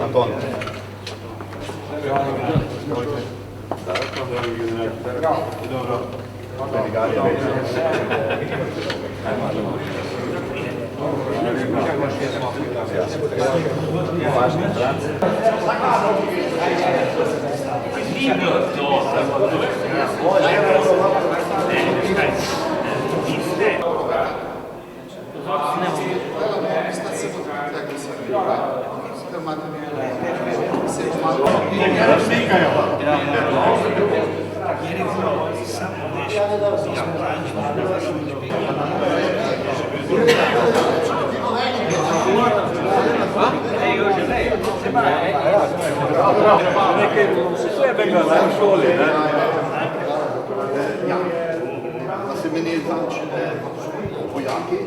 Anton. Da se meni tančne vojaki.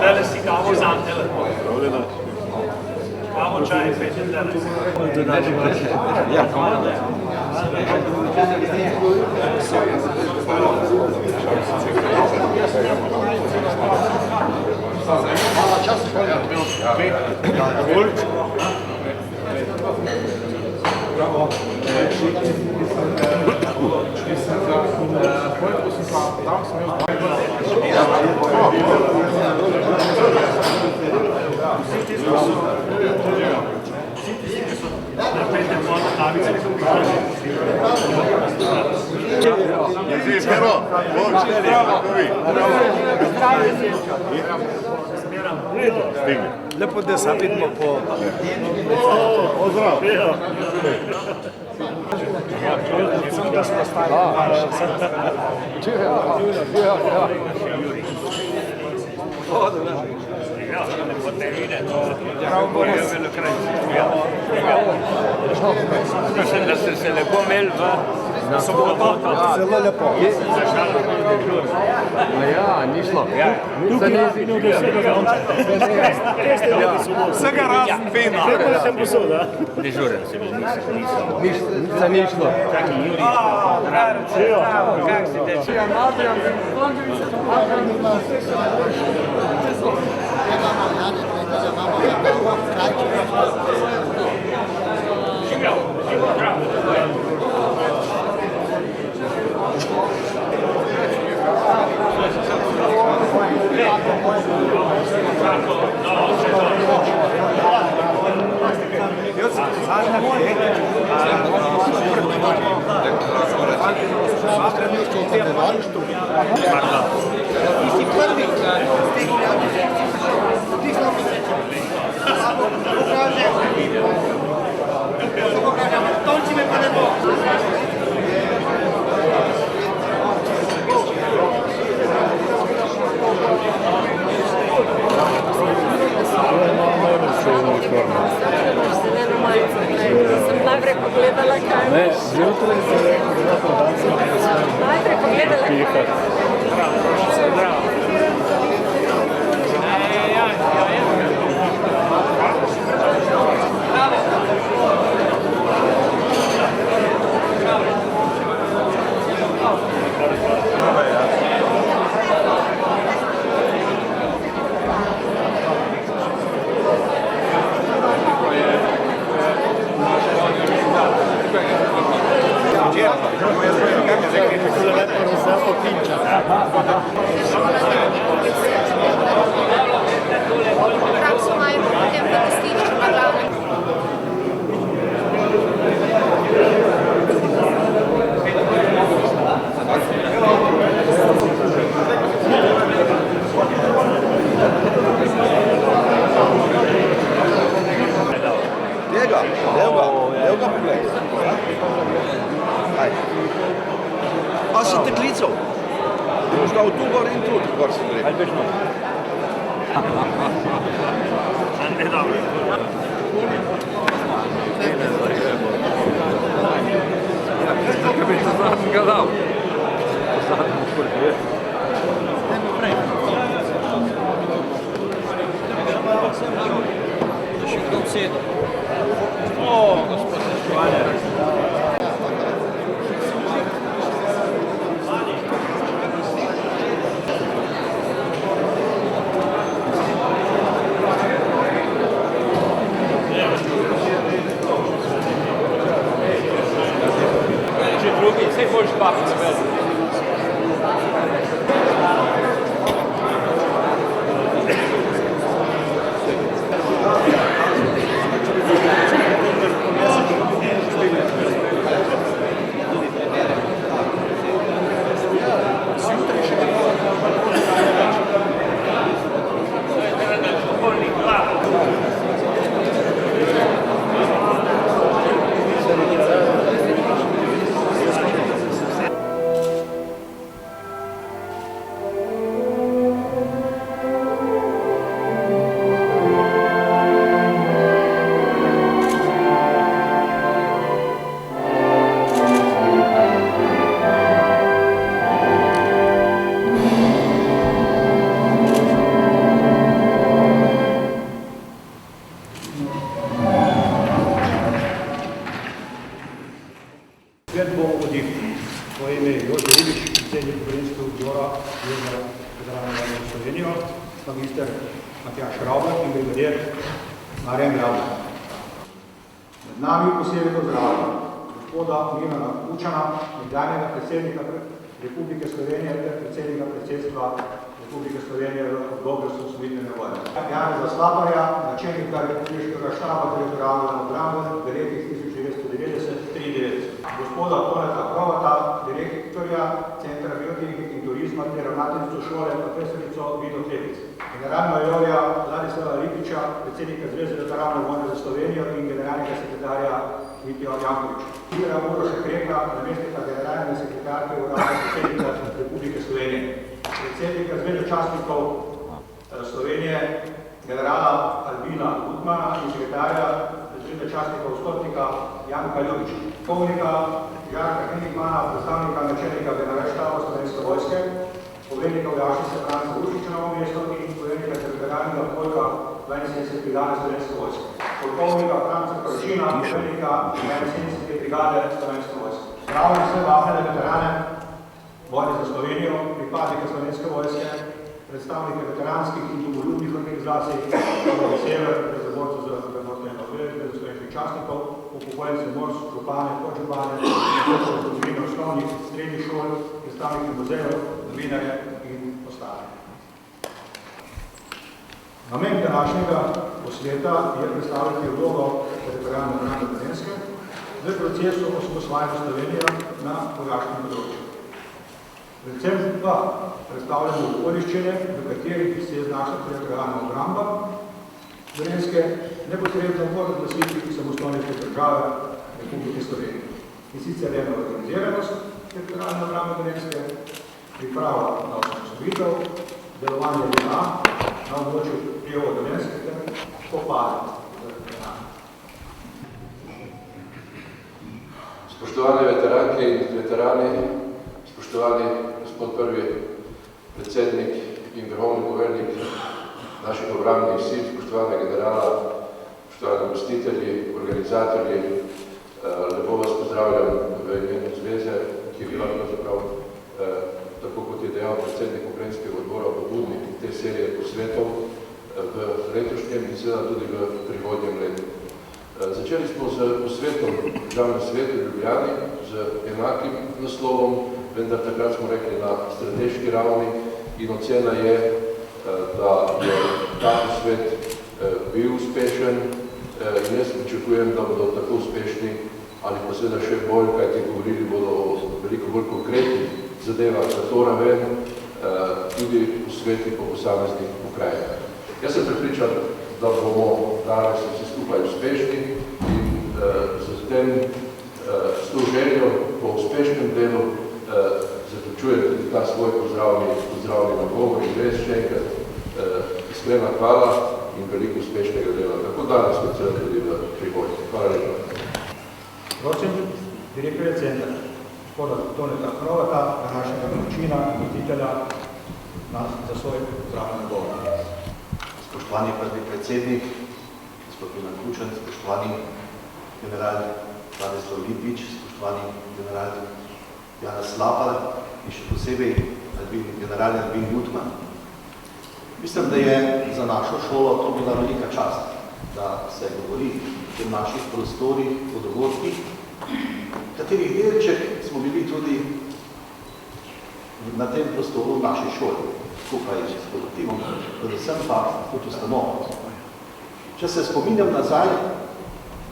Dale si cavo santele. Cavo čaj, pečen dale. Ja, kom. Lepo, da se vidimo po... Pozdrav! Samo da smo stali. Mislim, da ste se lepo imeli v soboto. Zelo lepo. Ja, ni šlo. Vsega razen vina. Dežuren sem bil, nisem. Nič ni šlo. Čakaj, Juri. Kak si teče? Sem najprej pogledala, kaj je. Ne, zjutraj sem rekel, da lahko danes Najprej pogledala, kaj je. Prakso imajo potem v gostišču na glavnem. Evo ga pogled. A si te klical? Boš dal tu gor in tudi, gor si rekel. Ajde, beš no. Ne, dobro. Kako bi se zadnjega dal? Zadnjega dal. Gorenjskega odbora Zvezne federalne vlade v Slovenijo, magister Matjaž Ravler in brigadir Marjan Grabler. Med nami posebej pozdravljam gospoda Milana Kučana, nekdanjega predsednika Republike Slovenije ter predsednika predsedstva Republike Slovenije v obdobju osamosvojitvene vojne. Janeza Slaparja, načelnika Republiškega štaba teritorialne obrambe v letih 1990-1993. Gospoda Toneta Krovata, direktorja Centra biotehnike in turizma ter ravnateljico šole profesorico Vido Klevic. Generalno majorja Vladislava Ripiča, predsednika Zveze veteranov vojne za Slovenijo in generalnega sekretarja Mitja Jankoviča. Igora Uroša Kreka, namestnika generalne sekretarke urada predsednika Republike Slovenije. Predsednika Zveze častnikov Slovenije, generala Albina Gutmana in sekretarja Zveze častnikov Stotnika Janka Ljubiča. Polkovnika Žarka Henigmana, predstavnika načelnika generalštaba Slovenske vojske, poveljnika vojašnice Franca Uršiča Novo mesto in poveljnika teritorialnega polka 72. brigade Slovenske vojske. Polkovnika Franca Krošina, poveljnika 72. brigade Slovenske vojske. Zdravljam vse vahne veterane vojne za Slovenijo, pripadnike Slovenske vojske, predstavnike veteranskih in domoljubnih organizacij, Sever, zaborcev za vrednotne obvezbe, za slovenskih častnikov, upokojence MORS, župane, podžupane, zgodovine osnovnih, srednjih šol, predstavnike muzejev, novinarje in ostale. Namen današnjega posveta je predstavljati vlogo teritorialne obrambe Gorenjske v procesu osamosvajanja Slovenije na vojaškem področju. Predvsem pa predstavljamo okoliščine, v katerih se je znašla teritorialna obramba Gorenjske neposredno po razglasitvi samostojnosti države Republike Slovenije. In sicer ena organiziranost teritorialne obrambe Gorenjske, priprava na osamosvojitev, delovanje JNA na območju prijevo Gorenjske ter spopade z JNA. Spoštovane veteranke in veterani, spoštovani gospod prvi predsednik in vrhovni poveljnik naših obrambnih sil, spoštovane generala, spoštovani gostitelji, organizatorji, lepo vas pozdravljam v imenu zveze, ki je bila pravzaprav, tako kot je dejal predsednik Ukrajinskega odbora, pobudnik te serije posvetov v letošnjem in seveda tudi v prihodnjem letu. Začeli smo z posvetom Državnem svetu v Ljubljani z enakim naslovom, vendar takrat smo rekli na strateški ravni in ocena je, da je ta posvet bil uspešen in jaz pričakujem, da bodo tako uspešni ali pa seveda še bolj, kajti govorili bodo o veliko bolj konkretnih zadevah za to raven, tudi posveti po posameznih pokrajinah. Jaz sem prepričan, da bomo danes vsi skupaj uspešni in s to željo po uspešnem delu zaključujem tudi ta svoj pozdravni nagovor in res še enkrat iskrena hvala in veliko uspešnega dela, tako danes kot seveda tudi v prihodnje. Hvala lepa. Prosim, direktorja centra, gospoda Toneta Krovata, današnjega domačina in gostitelja za svoj pozdravni nagovor. Spoštovani prvi predsednik, gospod Milan Kučan, spoštovani general Vladislav Ripič, spoštovani general Janez Slapar in še posebej general Albin Gutman. Mislim, da je za našo šolo to bila velika čast, da se govori v tem naših prostorih, o dogodkih, katerih delček smo bili tudi na tem prostoru v naši šoli, skupaj s kolektivom, predvsem pa tudi ustanovo. Če se spominjam nazaj,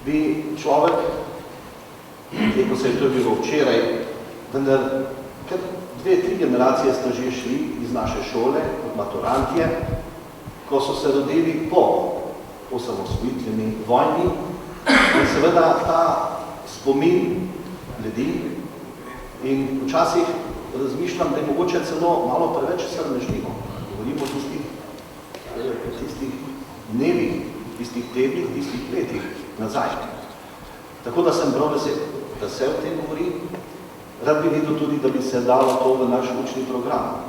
bi človek, ko se je to bilo včeraj, vendar kar 2-3 generacije sta že šli iz naše šole, kot maturantje, ko so se rodili po osamosvojitveni vojni in seveda ta spomin ljudi in včasih razmišljam, da je mogoče celo malo preveč srmežljivo. Govorimo o tistih dnevih, tistih tednih, tistih letih nazaj. Tako da sem prav vesel, da se o tem govori. Rad bi videl tudi, da bi se dalo to v naš učni program.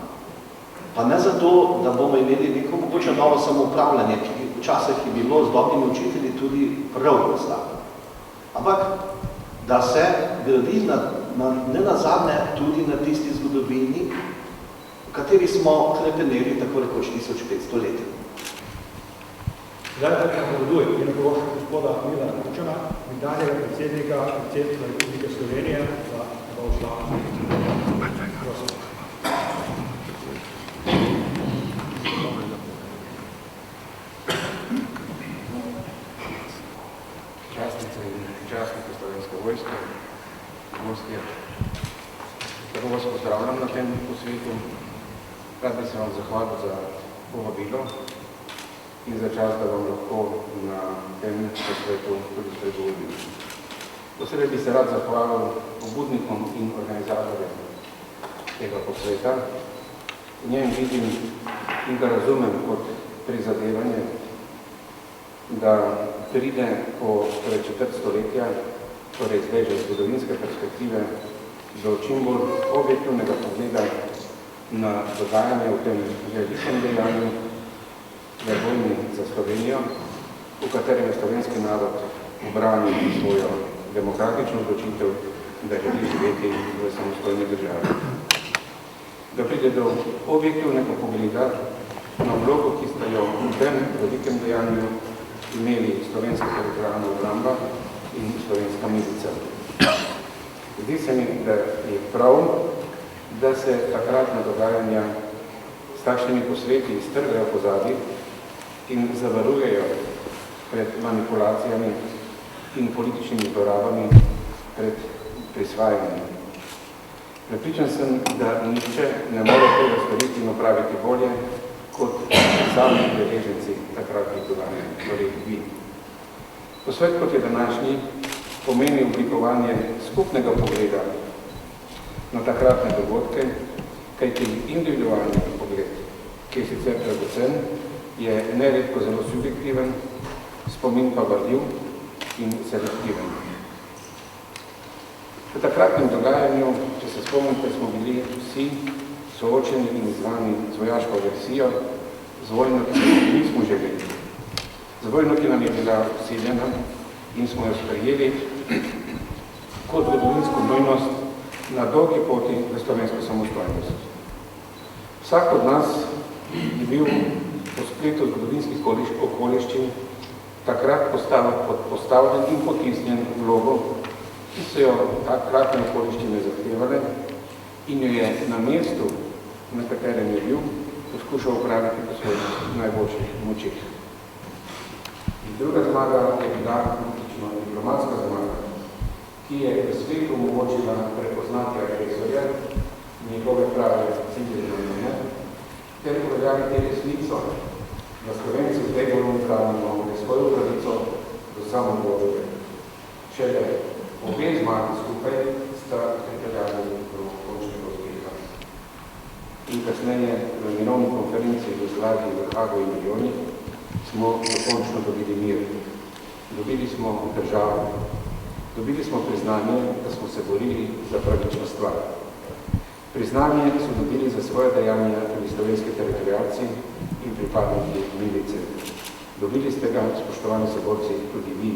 Pa ne zato, da bomo imeli neko mogoče novo samoupravljanje, ki včasih je bilo z dobrimi učitelji tudi prav slabo. Ampak, da se gradi ne nazadnje tudi na tisti zgodovini, kateri smo hrepeneli tako rekoč 1500 let. Zdaj pa napoveduje ginekološka gospoda Milana Kučana, nekdanjega predsednika predsedstva Republike Slovenije za njegov slavno. Prosim. Častnice in častnike Slovenske vojske, gostje. Tako vas pozdravljam na tem posvetu. Rad bi se vam zahvalil za povabilo in za čas, da vam lahko na tem posvetu tudi spregovorim. Posebej bi se rad zahvalil pobudnikom in organizatorjem tega posveta. V njem vidim in ga razumem kot prizadevanje, da pride po četrt stoletja, torej zdaj že zgodovinske perspektive, do čim bolj objektivnega pogleda na dogajanje v tem velikem dejanju, v vojni za Slovenijo, v katerem je slovenski narod obranil svojo demokratično odločitev, da želi živeti v samostojni državi. Da pride do objektivnega pogleda na vlogo, ki sta jo v tem velikem dejanju imeli slovenska teritorialna obramba in slovenska milica. Zdi se mi, da je prav, da se takratna dogajanja s takšnimi posveti iztrgajo pozabi in zavarujejo pred manipulacijami in političnimi zlorabami, pred prisvajanjem. Prepričan sem, da nihče ne more tega storiti in opraviti bolje, kot sami udeleženci takratnih dogajanj, torej vi. Posvet, kot je današnji, pomeni oblikovanje skupnega pogleda na takratne dogodke, kajti individualni pogled, ki je sicer predvsem, je neredko zelo subjektiven, spomin pa varljiv in selektiven. V takratnem dogajanju, če se spomnite, smo bili vsi soočeni in izzvani z vojaško agresijo, z vojno, ki nismo želeli. Z vojno, ki nam je bila vsiljena in smo jo sprejeli kot zgodovinsko nujnost na dolgi poti v slovensko samostojnost. Vsak od nas je bil po spletu zgodovinskih okoliščin takrat postavljen in potisnjen vlogo, ki so jo takratne okoliščine zahtevale in jo je na mestu, na katerem je bil, poskušal upraviti po svojih najboljših močih. Druga zmaga je bila politično-diplomatska zmaga, ki je v svetu omogočila prepoznati agresorja, njegove prave cilje namene, ter uveljaviti resnico, da Slovenci zdaj bomo pravimo svojo pravico do samoodločbe. Šele obe zmagi skupaj sta pripeljali do končnega uspeha. In kasneje v mirovni konferenci v Jugoslaviji, v Hagu in Miljoni smo dokončno dobili mir. Dobili smo državo. Dobili smo priznanje, da smo se borili za pravično stvar. Priznanje so dobili za svoje dejanja tudi slovenski teritorialci in pripadniki milice. Dobili ste ga, spoštovani soborci, tudi vi.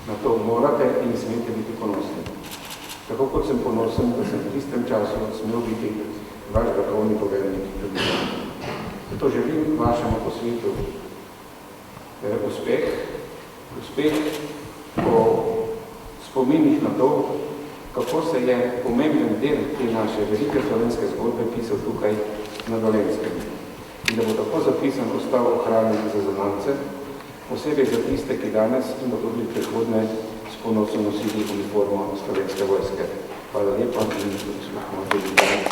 Na to morate in smete biti ponosni. Tako kot sem ponosen, da sem v tistem času smel biti vaš vrhovni poveljnik tudi. Zato želim vašemu posvetu uspeh po spominih na to, kako se je pomemben del te naše velike slovenske zgodbe pisal tukaj na Dolenjskem. In da bo tako zapisan ostal ohranjen za zanamce, posebej za tiste, ki danes in tudi prihodne s ponosom nosili uniformo Slovenske vojske. Hvala lepa in smo tudi danes.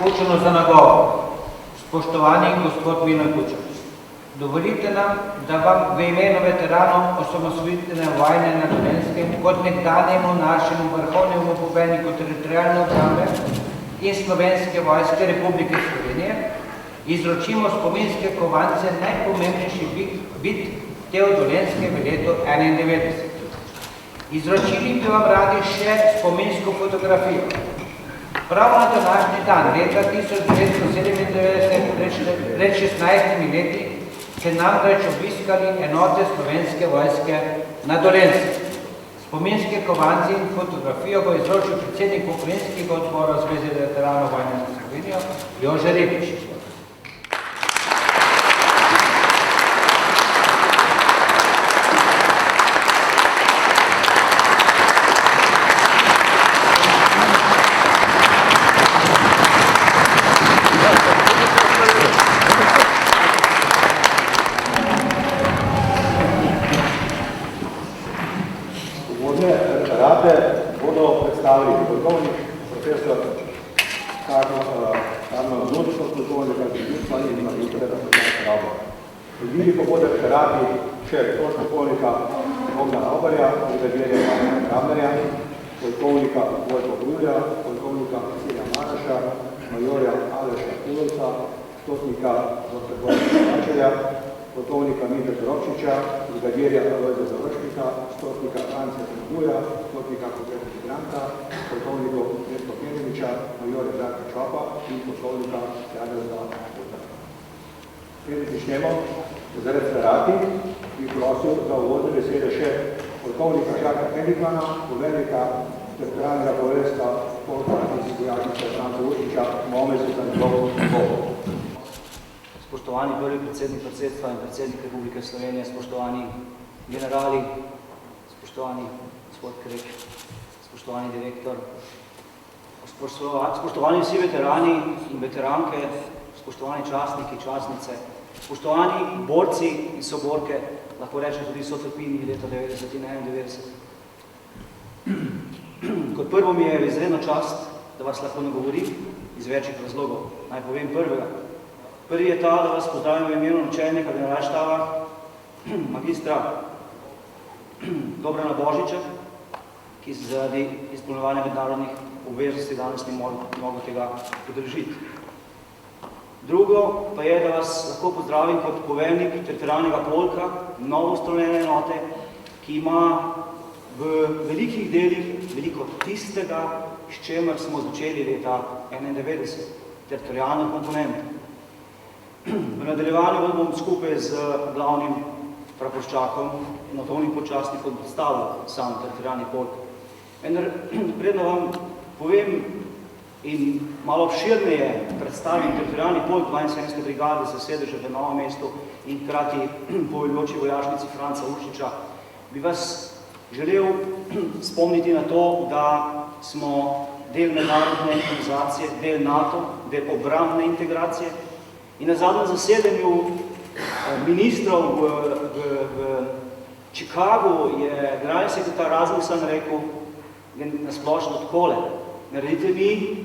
Kučano za nagovor. Spoštovani gospod Milan Kučan, dovolite nam, da vam v imenu veteranov osamosvojitvene vojne na Dolenjskem kot nekdanjemu našemu vrhovnemu poveljniku teritorialne obrambe in Slovenske vojske Republike Slovenije izročimo spominske kovance najpomembnejših bitk te v Dolenjskem v letu 1991. Izročili bi vam radi še spominsko fotografijo. Prav na današnji dan, leta 1997, pred 16 leti, ste namreč obiskali enote Slovenske vojske na Dolenjskem. Spominske kovanci in fotografijo bo izročil predsednik pokrajinskega odbora Zveze veteranov vojne za Slovenijo Jože Repič. Bodo predstavili polkovnik, profesor Karno Zunčko, polkovnik Arzidustva in magister Rabo. Predvili pa bodo referati še polkovnika Bogdana Obarja, brigadirja Ivana Grabnerja, polkovnika Vojko Grulja, polkovnika Vasilija Maraša, majorja Aleša Kulca, stotnika dr. Gojka Mačelja, polkovnika Mita Zrovčiča, brigadirja Alojza Završnika, stotnika Francija Znoguja, stotnika Konkretna Migranta, polkovnikov Nesko Kenjeviča, majorja Žarka Čopa in polkovnika Jadelza Kuta. Preden začnemo z referati, bi prosil za uvodne besede še polkovnika Žarka Kenjivana, poveljnika teritorialnega poveljstva polka iz vojašnice Franca Uršiča, Momezu za njegov govor. Spoštovani prvi predsednik predsedstva in predsednik Republike Slovenije, spoštovani generali, spoštovani gospod Krek, spoštovani direktor, spoštovani vsi veterani in veteranke, spoštovani častniki, častnice, spoštovani borci in soborke, lahko rečem tudi sotrpini leta 90 in 91. Kot prvo mi je izredna čast, da vas lahko nagovorim iz večjih razlogov. Naj povem prvega. Prvi je ta, da vas pozdravim v imenu načelnika generalštaba, magistra Dobrana Božiča, ki zaradi izpolnjevanja mednarodnih obveznosti danes ni mogel tega podržiti. Drugo pa je, da vas lahko pozdravim kot poveljnik teritorialnega polka, novo ustanovljene enote, ki ima v velikih delih veliko tistega, s čemer smo začeli leta 1991, teritorialno komponento. V nadaljevanju bom skupaj z glavnim praporščakom in notovnim počastnikom predstavil sam teritorialni polk. Predno vam povem in malo obširneje predstavim teritorialni polk 72. brigade za sedeže v Novem mestu in hkrati poveljujoči vojašnici Franca Uršiča, bi vas želel spomniti na to, da smo del mednarodne organizacije, del NATO, del obrambne integracije. In na zadnjem zasedanju ministrov v Chicagu je generalni sekretar Rasmussen rekel nasplošno takole: naredite mi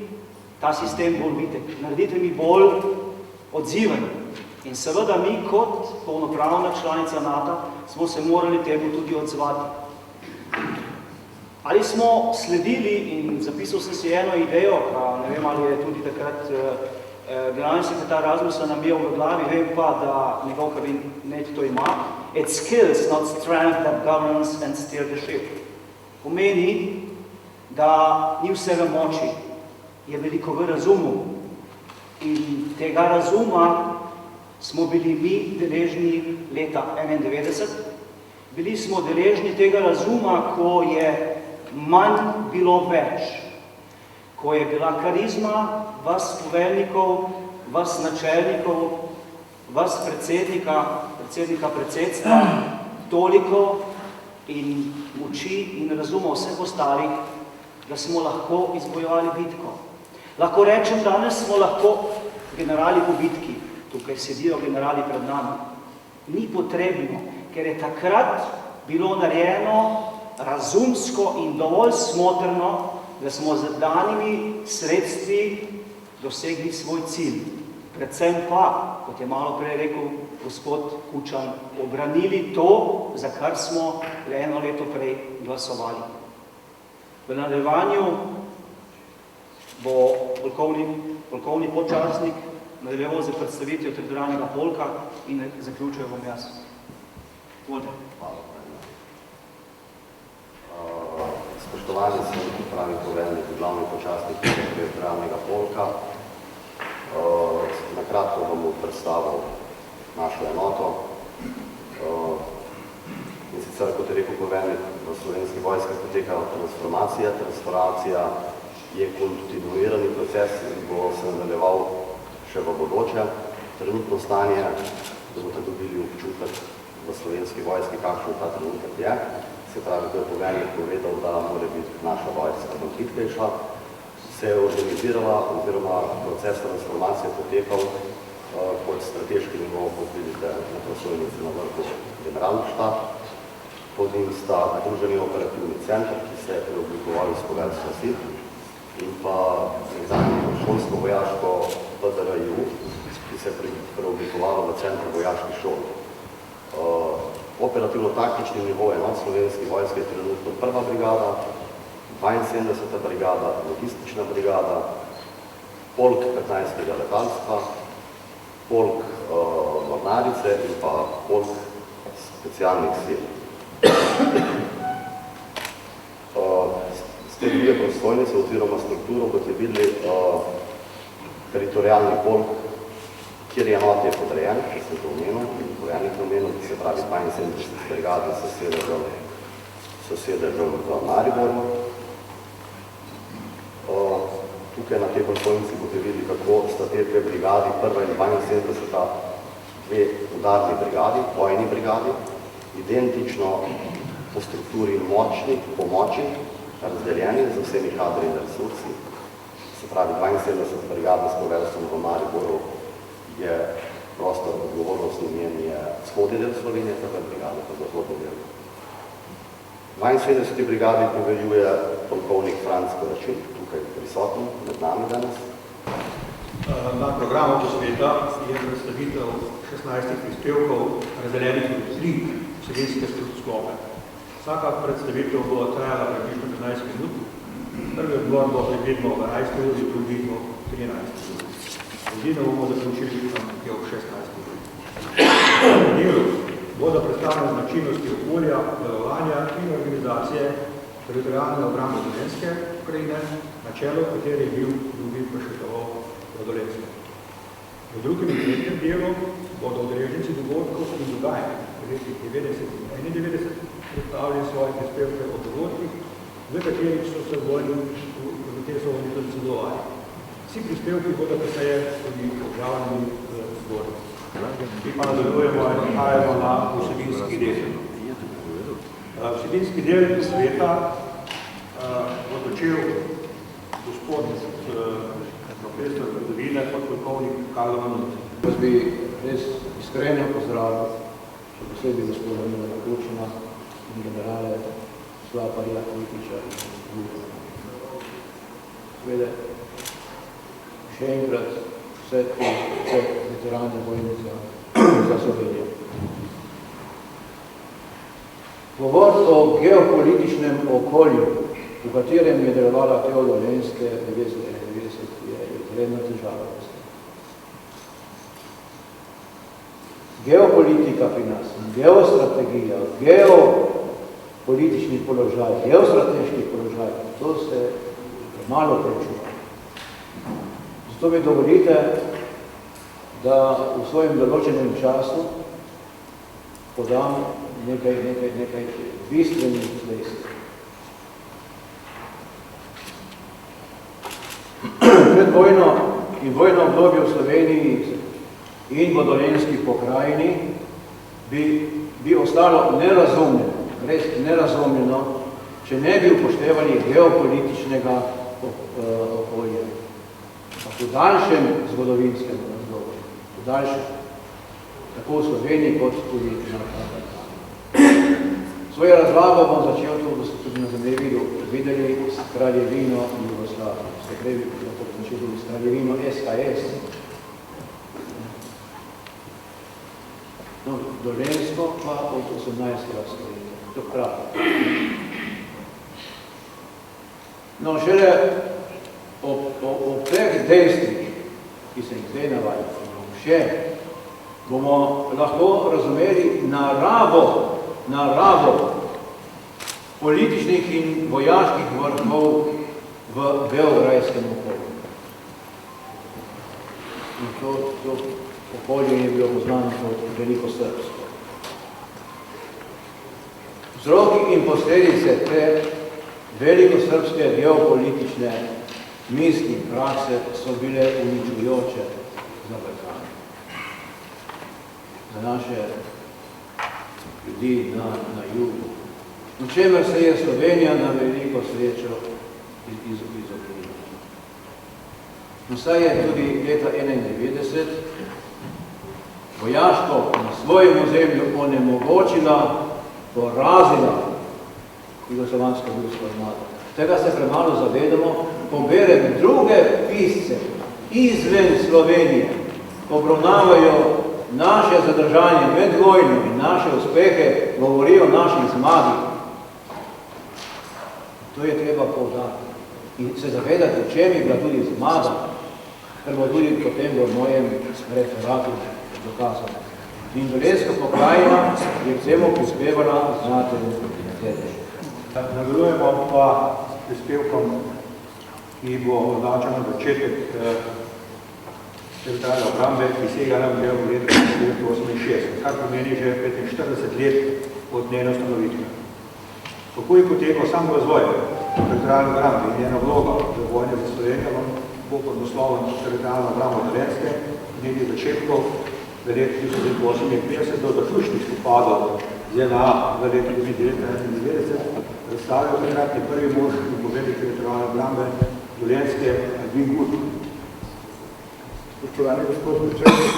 ta sistem bolj vitek, naredite mi bolj odziven. In seveda mi kot polnopravna članica NATO smo se morali temu tudi odzvati. Ali smo sledili, in zapisal sem si eno idejo, ne vem, ali je tudi takrat generalni sekretar Rasmussen nam je v glavi, vem pa, da njegov kabinet to ima, it's skills, not strength that governs and steer the ship. Pomeni, da ni vse v moči, je veliko v razumu. In tega razuma smo bili mi deležni leta 1991. Bili smo deležni tega razuma, ko je manj bilo več. Ko je bila karizma vas poveljnikov, vas načelnikov, vas predsednika predsedstva toliko in moči in razuma vseh ostalih, da smo lahko izbojevali bitko. Lahko rečem, danes smo lahko generali po bitki, tukaj sedijo generali pred nami. Ni potrebno, ker je takrat bilo narejeno razumsko in dovolj smotrno, da smo z danimi sredstvi dosegli svoj cilj. Predvsem pa, kot je malo prej rekel gospod Kučan, obranili to, za kar smo le eno leto prej glasovali. V nadaljevanju bo polkovni podčasnik nadaljeval za predstavitev teritorialnega polka in zaključujem bom jaz. Volite. Spoštovani sem pravi poveljnik, glavni počastnik teritorialnega polka. Nakratko bom predstavil našo enoto. In sicer, kot je rekel poveljnik, v Slovenski vojski poteka transformacija. Transformacija je kontinuirani proces in bo se nadaljeval še v bodoče. Trenutno stanje, da boste dobili občutek v Slovenski vojski, kakšen ta trenutek je. Se pravi, ko je poveljnik povedal, da mora biti naša vojska hitrejša, se je organizirala oziroma proces transformacije potekal pod strateški nivo, kot vidite na prosojnici na vrhu generalni štab. Pod njim sta združeni operativni center, ki se je preoblikoval iz poveljstva sil, in pa nekdanje šolsko-vojaško PDRJU, ki se je preoblikovalo v center vojaških šol. Operativno-taktični nivo enot Slovenski vojske je trenutno 1. brigada, 72. brigada, logistična brigada, polk 15. letalstva, polk mornarice in pa polk specialnih sil. Z te dvije prostojnice oziroma strukturo, kot je videli, teritorijalni polk, kjer je enot je podrejen, če sem to omenil, in poveljnik omenil, ki se pravi 72. brigade s sedežem v Mariboru. Tukaj na tej prostojnici boste videli, kako sta te dve brigadi, 1. in 72. dve udarni brigadi, vojni brigadi, identično po strukturi močni, po moči, razdeljeni z vsemi kadri in resursi. Se pravi, 72. brigada s poveljstvom v Mariboru je prostor odgovornosti njen je vzhodni del Slovenije, prva brigada pa zahodni del. 72. brigadi poveljuje polkovnik Franc Koračin, tukaj prisoten med nami danes. Na programu posveta je predstavitev 16 prispevkov razdeljenih v 3 vsebinske sklope. Vsaka predstavitev bo trajala približno 15 minut. Prvi odbor bo predvidno v 11 uri, drugi bo 13 uri. Edino bomo zaključili je ob 16 uri. V delu bodo predstavljene značilnosti okolja, delovanja in organizacije teritorijalne obrambe Dolenjske Ukrajine, na čelu kateri je bil drugi Prešetovo v Dolenjsko. V drugem in tretjem delu bodo udeleženci dogodkov in dogajanj v letih 90 in 91 predstavili svoje prispevke o dogodkih, v katerih so se vojni tudi sodelovali. Vsi prispevki bodo kasneje tudi objavljeni v zboru. Mi pa nadaljujemo in prihajamo na vsebinski del. Vsebinski del sveta bo začel gospod profesor zgodovine, podpolkovnik Karlo Manut. Jaz bi res iskreno pozdravil, še posebej gospoda Milana Kučina in generale Slaparja Kutiča in drugo. Seveda, še enkrat vse veterane vojne za Slovenijo. Govor o geopolitičnem okolju, v katerem je delovala Teo Dolenjske 1991, je izredna težava. Geopolitika pri nas, geostrategija, geopolitični položaj, geostrateški položaj, to se malo prečuva. Zato mi dovolite, da v svojem določenem času podam nekaj bistvenih dejstev. Pred vojno in vojno obdobje v Sloveniji in v Dolenjski pokrajini bi ostalo nerazumljeno, res nerazumljeno, če ne bi upoštevali geopolitičnega okolja. V daljšem zgodovinskem razdoblju, v daljšem, tako v Sloveniji kot tudi na Balkanu. Svojo razlago bom začel to, da ste tudi na zemljevidu videli s kraljevino Jugoslavije. Ste krevi, da to začeli s kraljevino SHS. No, Dolenjsko pa od 18. stoletja. To pravi. No, šele ob teh dejstvih, ki se jih zdaj navajam, še bomo lahko razumeli naravo političnih in vojaških vrhov v beograjskem okolju. To okolje je bilo poznano kot veliko srbsko. Vzroki in posledice te velikosrbske geopolitične misli in prakse so bile uničujoče za Balkan, za naše ljudi na jugu, v čemer se je Slovenija na veliko srečo izognila. Saj je tudi leta 1991 vojaško na svojem ozemlju onemogočila, porazila jugoslovansko ljudsko armado. Tega se premalo zavedamo, poberem druge pisce izven Slovenije, obravnavajo naše zadržanje med vojno in naše uspehe, govorijo o naših zmagi. To je treba povdariti. In se zavedati, v čem je bila tudi zmaga, ker bo tudi potem v mojem referatu dokazano. In Dolenjska pokrajina je k temu prispevala znatelj sedež. Nadaljujemo pa s prispevkom, ki bo označen na začetek teritorialne obrambe, ki sega nam že v letu 1968, kar pomeni že 45 let od njene ustanovitve. Kako je potekal sam razvoj teritorialne obrambe in njena vloga v vojni za Slovenijo, bo pod naslovom teritorialna obramba Dolenjske, njenih začetkov v letu 1958 do zaključnih spopadov ZNA v letu 1991 predstavljajo takratni prvi mož in povednik teritorialne obrambe Dolenjske Edvin Gut. Spoštovani gospod predsednik,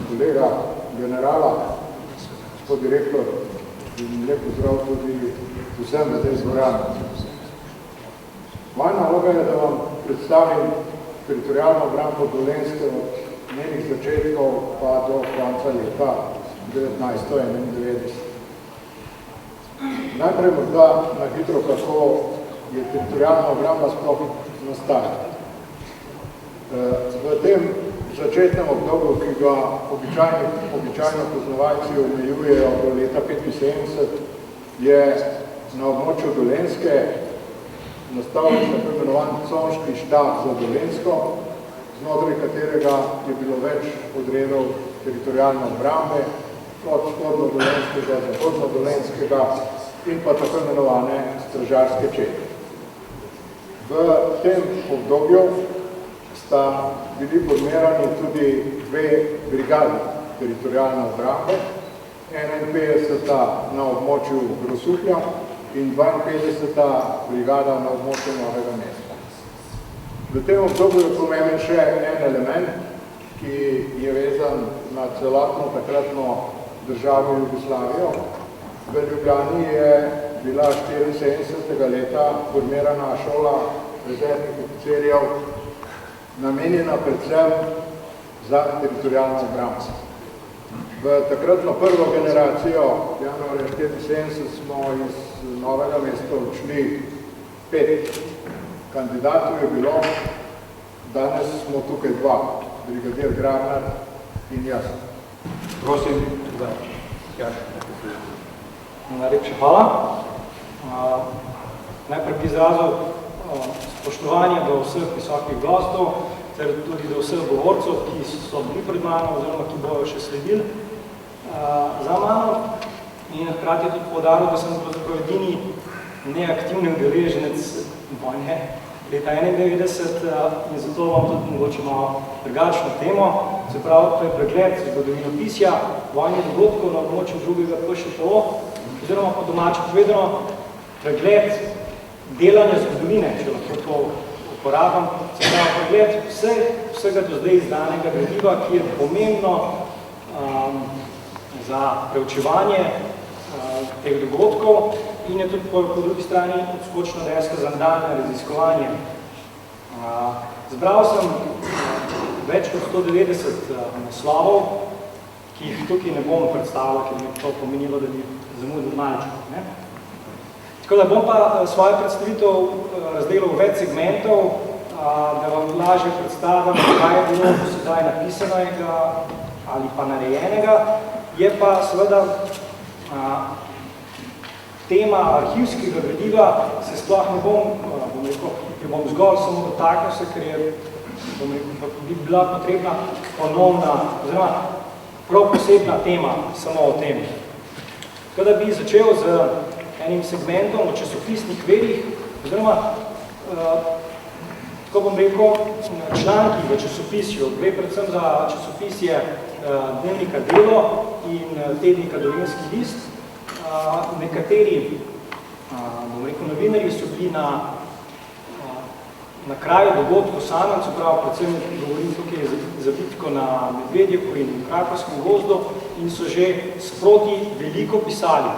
kolega generala, gospod direktor in lep pozdrav tudi vsem v tej dvorani. Moja naloga je, da vam predstavim teritorialno obrambo Dolenjske od njenih začetkov pa do konca leta 1991. Najprej morda na hitro, kako je teritorialna obramba sploh nastala. V tem začetnem obdobju, ki ga običajno poznavalci omejujejo do leta 1975, je na območju Dolenjske nastal tako imenovan conški štab za Dolenjsko, znotraj katerega je bilo več odredov teritorialne obrambe, od vzhodno-dolenjskega, zahodno-dolenjskega in pa tako imenovane stražarske čete. V tem obdobju sta bili formirani tudi dve brigadi teritorialne obrambe, 51. na območju Grosuplja in 52. brigada na območju Novega mesta. V tem obdobju je pomemben še en element, ki je vezan na celotno takratno državo Jugoslavijo. V Ljubljani je bila 74. leta formirana šola rezervnih oficirjev, namenjena predvsem za teritorialno obrambo. V takratno prvo generacijo, januarja 1974, smo iz Novega mesta odšli 5 kandidatov je bilo, danes smo tukaj 2, brigadir Grabnar in jaz. Prosim, da Najlepša hvala. Najprej bi izrazil spoštovanje do vseh visokih gostov, ter tudi do vseh govorcev, ki so bili pred mano oziroma ki bojo še sledili za mano. In hkrati je tudi poudaril, da sem pravzaprav edini neaktivni udeleženec vojne leta 1991 in zato vam tudi mogoče malo drugačno temo. Se pravi, to je pregled zgodovinopisja vojnih dogodkov na območju drugega PŠTO, oziroma po domače povedano pregled delanja zgodovine, če lahko to uporabam, se pravi pregled vsega do zdaj izdanega gradiva, ki je pomembno za preučevanje teh dogodkov in je tudi po drugi strani odskočna deska za nadaljnje raziskovanje. Zbral sem več kot 190 naslovov, ki jih tukaj ne bom predstavljal, ker bi to pomenilo, da bi zamudil malček. Tako da bom pa svojo predstavitev razdelil v več segmentov, da vam lažje predstavim, kaj je bilo sedaj napisanega ali pa narejenega. Je pa seveda tema arhivskega gradiva, se sploh ne bom rekel, ker bom zgolj samo dotaknil se, ker je bi bila potrebna ponovna, oziroma prav posebna tema samo o tem. Tako da bi začel z enim segmentom o časopisnih verjih, oziroma, tako bom rekel, članki v časopisju. Gre predvsem za časopisje dnevnika Delo in tednika Dolenjski list. Nekateri, bom rekel, novinarji so bili na kraju dogodku samem, se pravi, predvsem govorim tukaj za bitko na Medvedjeku in Krakovskem gozdu, in so že sproti veliko pisali.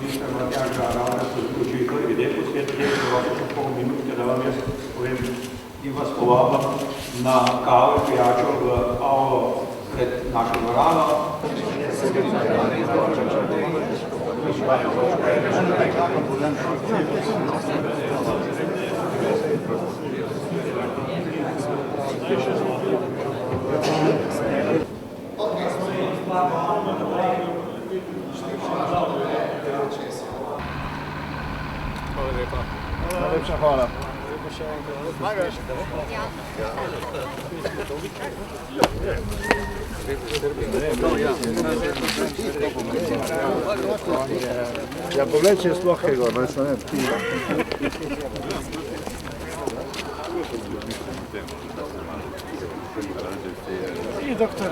Minister Matjaža Ravna so zaključili prvi del posvet, kjer so vas še pol minutke, da vam jaz povem in vas povabam na kavo in pijačo v avlo pred našo dvorano. Najlepša hvala. Ja, pogled, če je sploh kaj gor, ne sem ne doktor.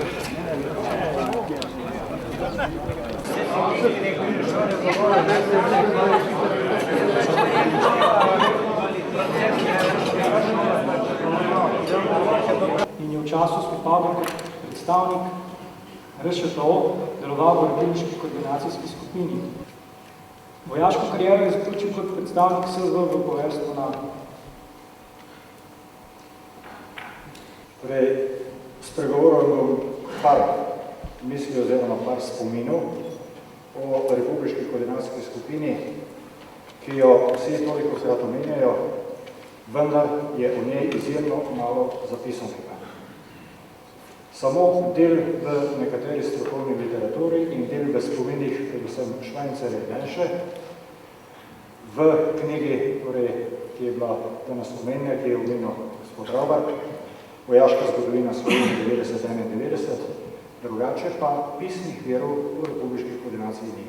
In je v času spopadov kot predstavnik RŠTO deloval v republiški koordinacijski skupini. Vojaško kariero je zaključil kot predstavnik SV v poveljstvu NATO. Torej, spregovoril bom par misli oziroma par spominov o republiški koordinacijski skupini, ki jo vsi toliko krat omenjajo, vendar je o njej izjemno malo zapisanega. Samo del v nekateri strokovni literaturi in del v spominih, predvsem Švajncer in Denše, v knjigi, torej, ki je bila danes omenjena, ki je omenil gospod Raubart, Vojaška zgodovina Slovenije 90-91, drugače pa pisnih verov v republiški koordinaciji ni.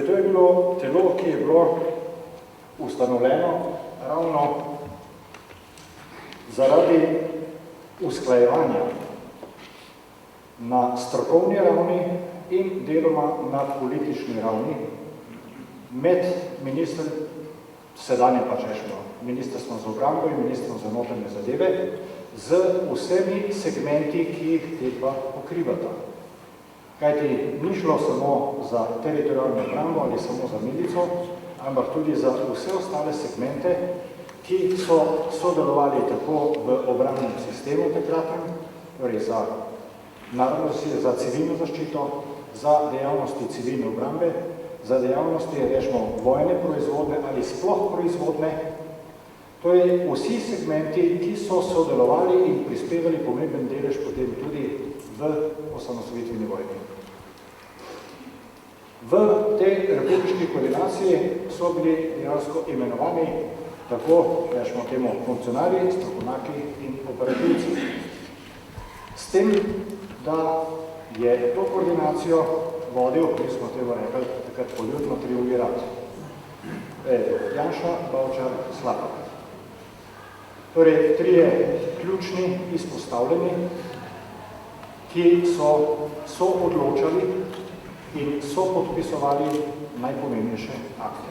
To je bilo telo, ki je bilo ustanovljeno ravno zaradi usklajevanja na strokovni ravni in deloma na politični ravni med sedanjem pa češno, Ministrstvom za obrambo in Ministrstvom za notranje zadeve, z vsemi segmenti, ki jih te dva pokrivata. Kajti ni šlo samo za teritorialno obrambo ali samo za milico, ampak tudi za vse ostale segmente, ki so sodelovali tako v obrambnem sistemu takratnem, torej za narodnosti, za civilno zaščito, za dejavnosti civilne obrambe, za dejavnosti, rečemo, vojne proizvodne ali sploh proizvodne. To je vsi segmenti, ki so sodelovali in prispevali pomemben delež potem tudi v osamosvojitveni vojni. V tej republiški koordinaciji so bili dejansko imenovani tako, rečemo temu, funkcionarji, strokovnjaki in operativci. S tem, da je to koordinacijo vodil, mi smo temu rekli, takrat poljudno triumvirat. Janša, Bavčar, Slapek. Torej, trije ključni izpostavljeni, ki so odločali in so podpisovali najpomembnejše akte.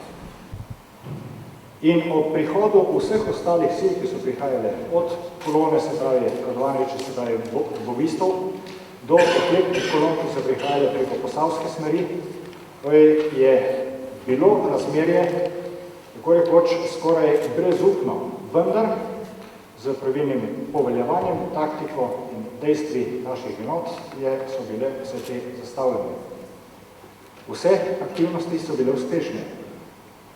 In ob prihodu vseh ostalih sil, ki so prihajale od kolone, se pravi, Radovanovića, se pravi, bovistov, do oklepnih kolon, ki so prihajale preko posavske smeri, je bilo razmerje, tako rekoč, skoraj brezupno, vendar z pravilnim poveljevanjem, taktiko in dejstvi naših enot so bile vse te zastavljene. Vse aktivnosti so bile uspešne.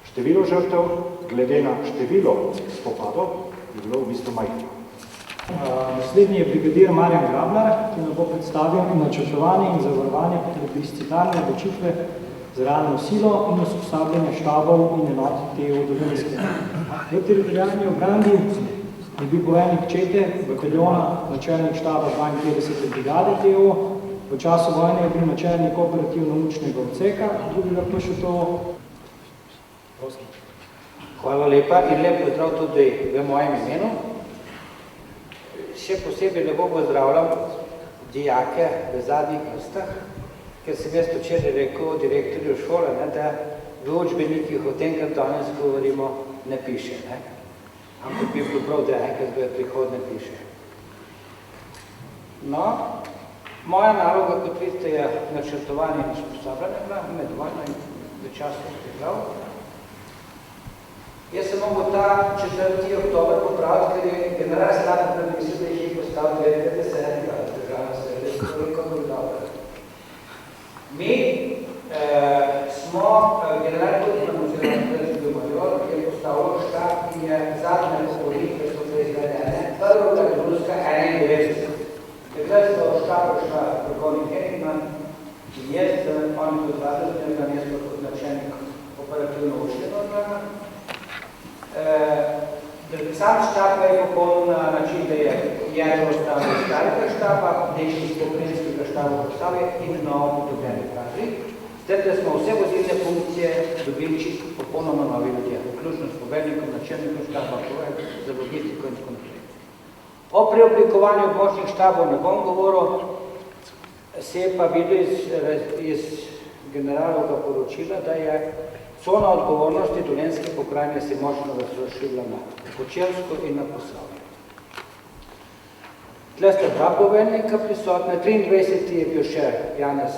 Število žrtev, glede na število spopadov, je bilo v bistvu majhno. Naslednji je brigadir Marjan Grabnar, ki nam bo predstavil načrtovanje in zavarovanje plebiscitarne odločitve za realno silo in usposabljanje štabov in enot TU Dolenjske. V teritorialni obrambi je bil poveljnik čete bataljona načelnik štaba 52. brigade TU v času vojne je bil načelnik operativno-učnega odseka, drugega PŠTO. Hvala lepa in lep pozdrav tudi v mojem imenu. Še posebej lepo pozdravljam dijake v zadnjih vrstah, ker sem jaz včeraj rekel direktorju šole, da v učbenikih o tem, kar danes govorimo, ne piše. Ampak bi bilo prav, da enkrat v prihodnje piše. No, moja naloga, kot vidite, je načrtovanje in usposabljanje med vojno in v času priprav. Jaz sem mogel ta 4. oktober popraviti, ker je general Slatin premisel, da jih je postavil 90. državno srede, koliko bolj dobro. Mi smo general Putin oziroma major, ki je postavil štab, ki je zadnje pokoritve so se izvedene, prvega Ruska 91. Takrat so štabu šla vrhovni Hetman in jaz, oni kot vladatelj, jaz kot načelnik operativno-učnega organa. Sam štab je popoln na način, da je jedro ostalo iz starega štaba, nekaj iz pokrenjskega štaba postavlja in novo dobljeni kadri. Zdaj, da smo vse vodilne funkcije dobili čisto popolnoma novi ljudje, vključno s poveljnikom, načelnikom štaba, za logistiko in tako naprej. O preoblikovanju območnih štabov ne bom govoril, se je pa videl iz generalovega poročila, da je cona odgovornosti Dolenjske pokrajine se močno razširila na Kočevsko in na Posavje. Tle sta dva poveljnika prisotna, 23. je bil še Janez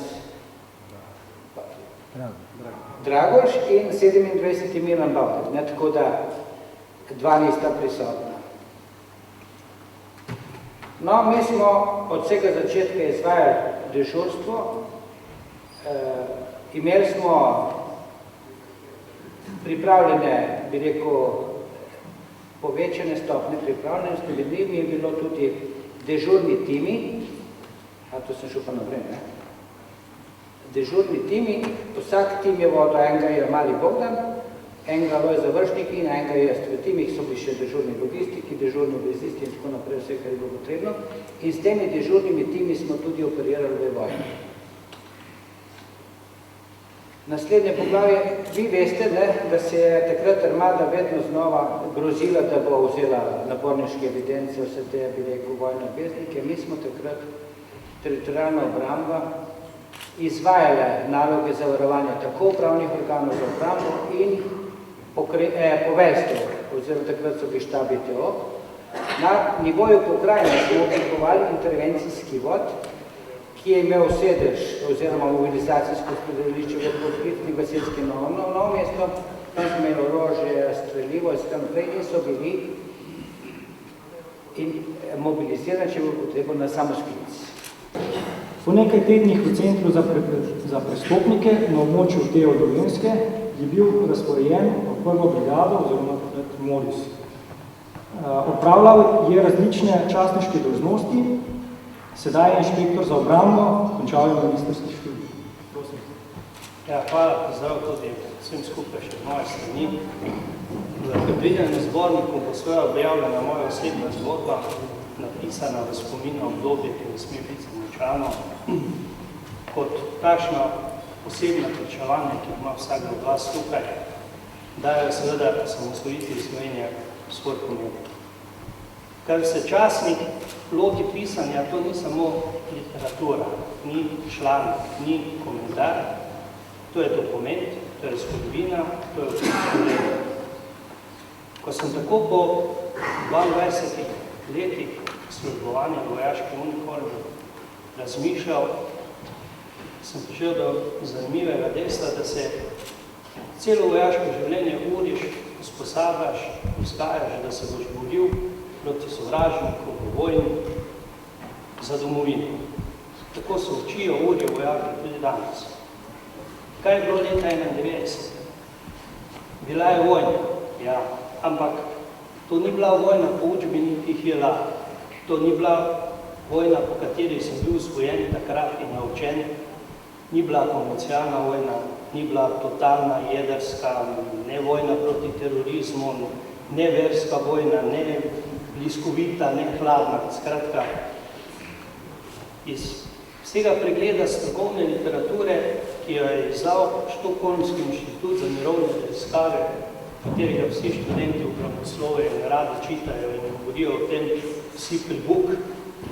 Dragoš in 27. Milan Bavler, tako da dva nista prisotna. No, mi smo od vsega začetka izvajali dežurstvo, imeli smo pripravljene, bi rekel, povečane stopne pripravljenosti, med njimi je bilo tudi dežurni timi, a to sem šel pa naprej, ne? Dežurni timi, vsak tim je vodil, enega je Mali Bogdan, enega Loj Završnik in enega jaz. V timih so bili še dežurni logistiki, dežurni vezisti in tako naprej, vse, kar je bilo potrebno. In s temi dežurnimi timi smo tudi operirali v vojni. Naslednje poglavje, vi veste, da se je takrat armada vedno znova grozila, da bo vzela naporniške evidence, vse te, bi rekel, vojne obveznike. Mi smo takrat teritorijalna obramba izvajale naloge zavarovanja tako upravnih organov za obrambo in poveljstvo, oziroma takrat so bili štabi TO. Na nivoju pokrajine smo oblikovali intervencijski vod, ki je imel sedež oziroma mobilizacijsko skladišče v podkritni gasilski Novo mesto, tam smo imeli orožje, streljivo in tako naprej in so bili mobilizirani, če bo potrebo, na samosklic. Po nekaj tednih v centru za prestopnike na območju Teo Dolenjske je bil razporejen v prvo brigado oziroma Moris. Opravljal je različne častniške dolžnosti, sedaj je inšpektor za obrambo, končal je magistrski študij. Prosim. Ja, hvala, pozdrav tudi vsem skupaj še moje strani. V predvidenem zborniku bo svoja objavljena moja osebna zgodba, napisana v spomin na obdobje, ki ne sme biti zamolčano, kot takšno posebno pričevanje, ki ima vsak od vas tukaj, dajo seveda samosvojitelji Slovenije svoj pomen. Kar se časnik loti pisanja, to ni samo literatura, ni članek, ni komentar, to je dokument, to je zgodovina, to je vsega. Ko sem tako po 22 letih službovanja v vojaški uniformi razmišljal, sem prišel do zanimivega dejstva, da se celo vojaško življenje uriš, usposabljaš, vzgajaš, da se boš boril proti sovražniku v vojni za domovino. Tako se učijo, urijo vojaki tudi danes. Kaj je bilo leta 91? Bila je vojna, ja, ampak to ni bila vojna po učbenikih JLA. To ni bila vojna, po kateri sem bil vzgojen takrat in naučen. Ni bila konvencionalna vojna, ni bila totalna jedrska, ne vojna proti terorizmu, ne verska vojna, ne bliskovita, ne hladna. Skratka, iz Z tega pregleda strokovne literature, ki jo je izdal Štokholmski inštitut za mirovne raziskave, katerega vsi študenti obramboslovja radi čitajo in govorijo o tem Sipel Book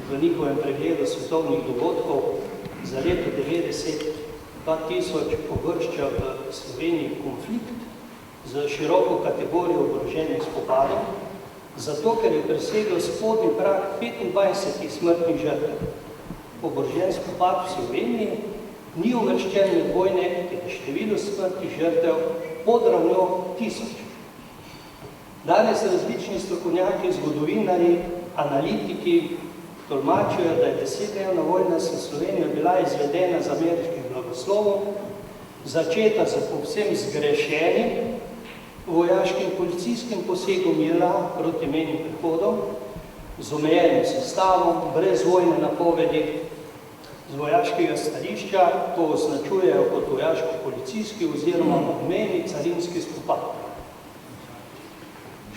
v njihovem pregledu svetovnih dogodkov za leto 90-2000 površča v Sloveniji konflikt z široko kategorijo oboroženih spopadov, zato ker je presegel spodnji prag 25 smrtnih žrtev. Oborožen spopad v Sloveniji ni uvrščen med vojne, ker je število smrtnih žrtev pod ravnjo 1000. Danes različni strokovnjaki, zgodovinarji, analitiki tolmačijo, da je 10-dnevna vojna s Slovenijo bila izvedena z ameriškim blagoslovom, začeta z povsem zgrešenim vojaškim policijskim posegom JLA proti mejnim prehodom, z omejenim sestavom, brez vojne napovedi, z vojaškega stališča, to označujejo kot vojaško-policijski oziroma obmejni carinski spopad.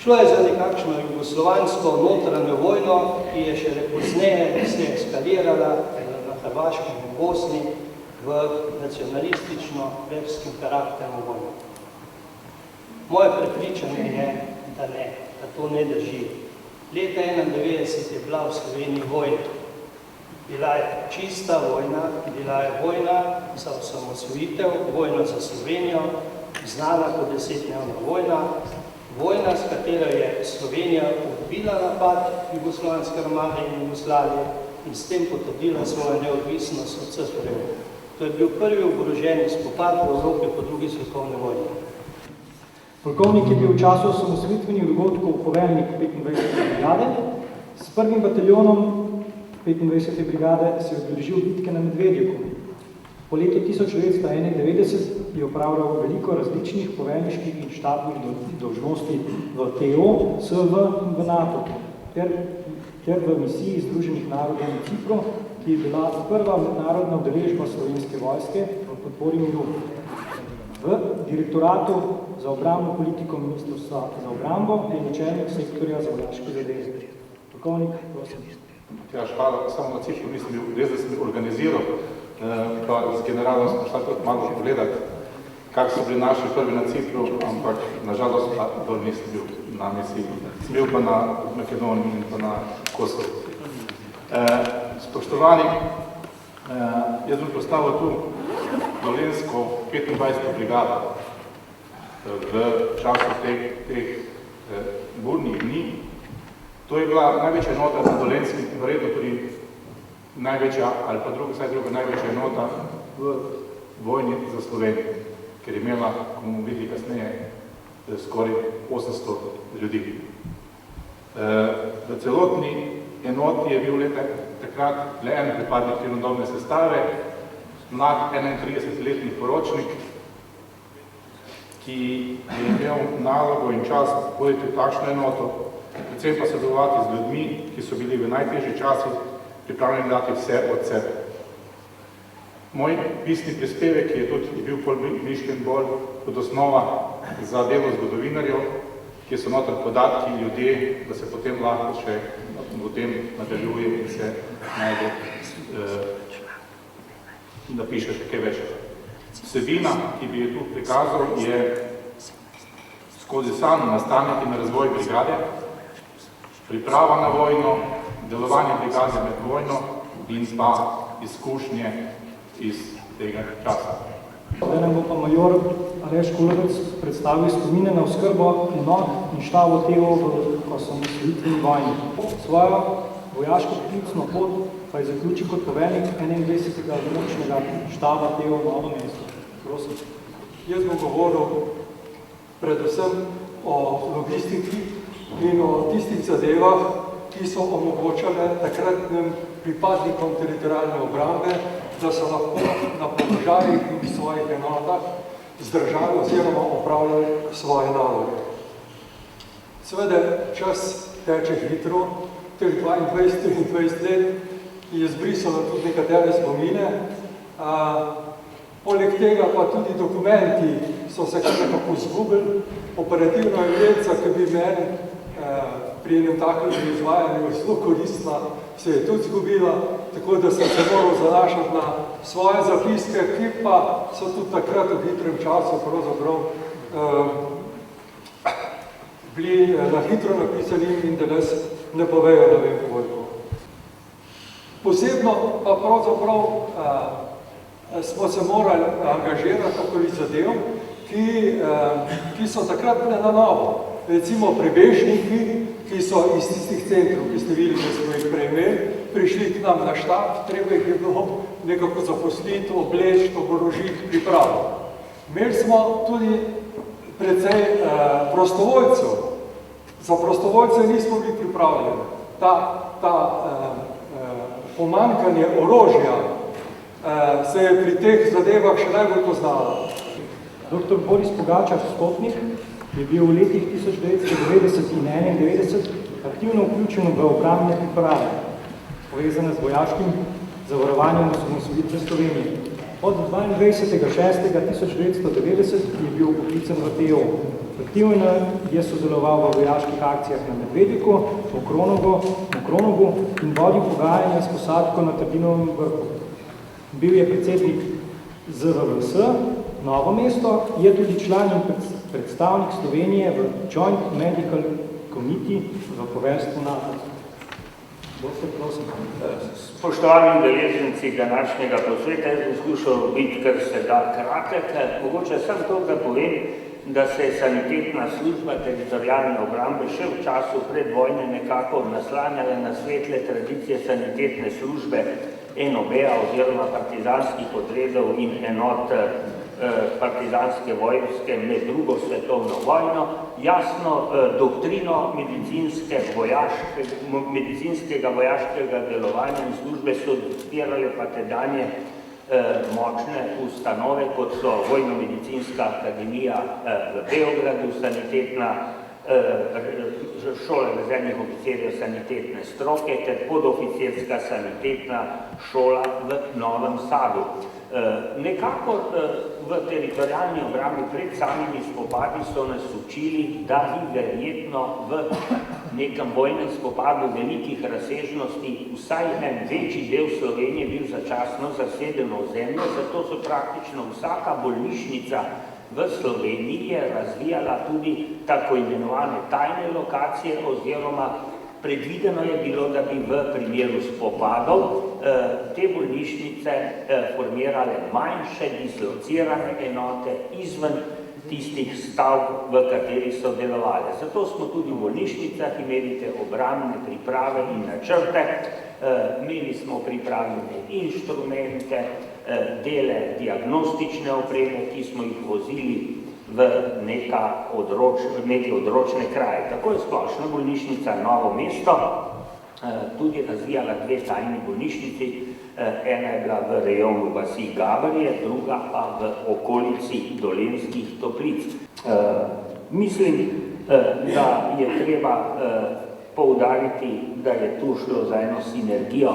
Šlo je za nekakšno jugoslovansko notranjo vojno, ki je šele pozneje se eskalirala na Hrvaškem in Bosni v nacionalistično-verskim karakterom vojno. Moje prepričanje je, da ne, da to ne drži. Leta 1991 je bila v Sloveniji vojna. Bila je čista vojna, bila je vojna za osamosvojitev, vojna za Slovenijo, znana kot 10-dnevna vojna, vojna, s katero je Slovenija odbila napad jugoslovanske armade in Jugoslavije in s tem potrdila svojo neodvisnost od CSRJ. To je bil prvi oboroženi spopad v Evropi po drugi svetovni vojni. Polkovnik je bil v času osamosvojitvenih dogodkov poveljnik 25. brigade. S prvim bataljonom 25. brigade se je udeležil bitke na Medvedjevu. Po letu 1991 je opravljal veliko različnih poveljniških in štabnih dolžnosti v TO, SV in v NATO, ter v misiji Združenih narodov na Cipru, ki je bila prva mednarodna udeležba slovenske vojske v podpori miru. V direktoratu za obrambno politiko Ministrstva za obrambo je načelnik sektorja za vojaške zadeve. Polkovnik, prosim. Ja, hvala, samo na Cipru nisem bil, res, da sem organiziral, pa z generalom smo šla tudi malo pogledati, kak so bili naši prvi na Cipru, ampak nažalost pa to nisem bil na misiji. Sem bil pa na Makedoniji in pa na Kosovo. Spoštovani, jaz bom postavil tu Dolenjsko 25. brigado v času teh burnih dni. To je bila največja enota na Dolenjski, verjetno tudi največja, ali pa druga največja enota v vojni za Slovenijo, ker je imela, ko bomo videli kasneje, skoraj 800 ljudi. V celotni enoti je bil takrat le en pripadnik mirnodobne sestave, mlad 31-letni poročnik, ki je imel nalogo in čas voditi takšno enoto, predvsem pa sodelovati z ljudmi, ki so bili v najtežjih časih pripravljeni dati vse od sebe. Moj pisni prispevek je tudi bil mišljen bolj kot osnova za delo zgodovinarjev, ki so noter podatki ljudje, da se potem lahko še v tem nadaljuje in se najde napiše še kaj več. Vsebina, ki bi je tu prikazal, je skozi sam nastanek in razvoj brigade, priprava na vojno, delovanje brigade med vojno in pa izkušnje iz tega časa. Zdaj nam bo pa major Aleš Kulovec predstavil spomine na oskrbo enot in štabo TO v osamosvojitveni vojni. Svojo vojaško poklicno pot pa je zaključil kot poveljnik 21. območnega štaba TO Novo mesto. Prosim. Jaz bom govoril predvsem o logistiki in o tistih zadevah, ki so omogočale takratnim pripadnikom teritorialne obrambe, da so lahko na položajih in svojih enotah zdržali oziroma opravljali svoje naloge. Seveda, čas teče hitro, teh 22-23 let je zbrisalo tudi nekatere spomine. Poleg tega pa tudi dokumenti so se nekako izgubili. Operativna evidenca, ki bi meni pri enem takem izvajanju zelo koristna, se je tudi zgubila, tako da sem se moral zanašati na svoje zapiske, ki pa so tudi takrat v hitrem času pravzaprav bili na hitro napisani in danes ne povejo, da vem koliko. Posebno pa pravzaprav smo se morali angažirati okoli zadev, ki so takrat bile na novo. Recimo prebežniki, ki so iz tistih centrov, ki ste videli, da smo jih preimeli, prišli k nam na štab, treba jih je bilo nekako zaposliti, obleči, oborožiti, pripraviti. Imeli smo tudi precej prostovoljcev. Za prostovoljce nismo bili pripravljeni. Ta pomanjkanje orožja se je pri teh zadevah še najbolj poznalo. Dr. Boris Pogačar Stopnik je bil v letih 1990 in 1991 aktivno vključen v obrambne priprave, povezane z vojaškim zavarovanjem osamosvojitve Slovenije. Od 22.6.1990 je bil poklican v TO. Aktivno je sodeloval v vojaških akcijah na Medvedniku, Mokronogu in vodil pogajanja s posadko na Trdinovem vrhu. Bil je predsednik ZVVS, Novo mesto, je tudi član in predstavnik Slovenije v Joint Medical Committee v poveljstvu NATO. Spoštovani udeleženci današnjega posveta, jaz bom skušal biti kar se da kratek. Mogoče samo to, da povem, da se je sanitetna služba teritorialne obrambe še v času predvojne nekako naslanjala na svetle tradicije sanitetne službe NOB-a oziroma partizanskih odredov in enot partizanske vojske med drugo svetovno vojno, jasno doktrino medicinskega vojaškega delovanja in službe so odpirale pa tedanje močne ustanove, kot so Vojno-medicinska akademija v Beogradu, sanitetna šola rezervnih oficirjev sanitetne stroke ter podoficirska sanitetna šola v Novem Sadu. Nekako v teritorialni obrambi pred samimi spopadi so nas učili, da bi verjetno v nekem vojnem spopadu velikih razsežnosti vsaj en večji del Slovenije bil začasno zasedeno ozemlje, zato so praktično vsaka bolnišnica v Sloveniji razvijala tudi tako imenovane tajne lokacije oziroma predvideno je bilo, da bi v primeru spopadov te bolnišnice formirale manjše dislocirane enote izven tistih stavb, v katerih so delovali. Zato smo tudi v bolnišnicah imeli te obrambne priprave in načrte, imeli smo pripravljene inštrumente, dele diagnostične opreme, ki smo jih vozili v neke odročne kraje. Tako je splošna bolnišnica Novo mesto tudi razvijala dve tajni bolnišnici. Ena je bila v rejonu vasi Gabrije, druga pa v okolici Dolenjskih Toplic. Mislim, da je treba poudariti, da je tu šlo za eno sinergijo,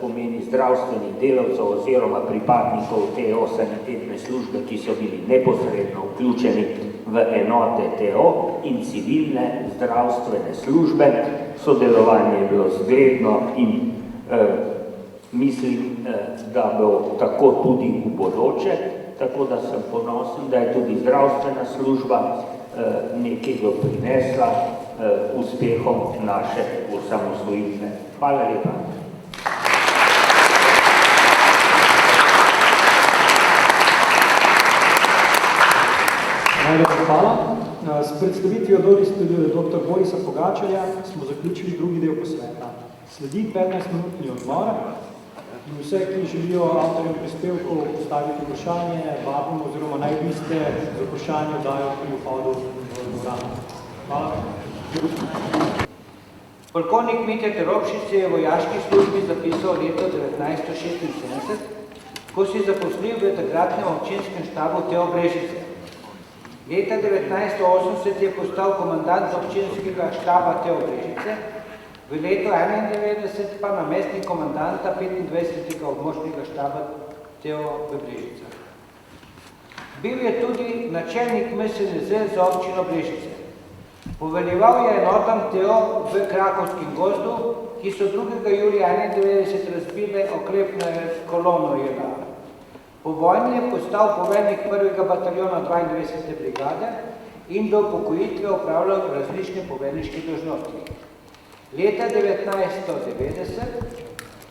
pomeni zdravstvenih delavcev oziroma pripadnikov TO sanitetne službe, ki so bili neposredno vključeni v enote TO in civilne zdravstvene službe. Sodelovanje je bilo zgledno in mislim, da bo tako tudi v bodoče, tako da sem ponosen, da je tudi zdravstvena služba nekaj doprinesla uspehom naše osamosvojitve. Hvala lepa. Najlepša hvala. S predstavitvijo dr. Borisa Pogačarja smo zaključili drugi del posveta. Sledi 15-minutni odmor. Vse, ki želijo avtorjem prispevkov postaviti vprašanje, vabimo oziroma naj biste za vprašanje dajo pri vhodu v dvorano. Hvala. Polkovnik Mitja Teropšič je v vojaški službi zapisal leto 1976, ko si zaposlil v takratnem občinskem štabu TO Brežice. Leta 1980 je postal komandant občinskega štaba TO Brežice, v letu 1991 pa namestnik komandanta 25. območnega štaba TO Brežice. Bil je tudi načelnik MSNZ za občino Brežice. Poveljeval je enotam Teo v Krakovskem gozdu, ki so 2. julija 1991 razbile oklepne kolono JLA. Po vojni je postal poveljnik 1. bataljona 22. brigade in do upokojitve opravljal različne poveljniške dolžnosti. Leta 1990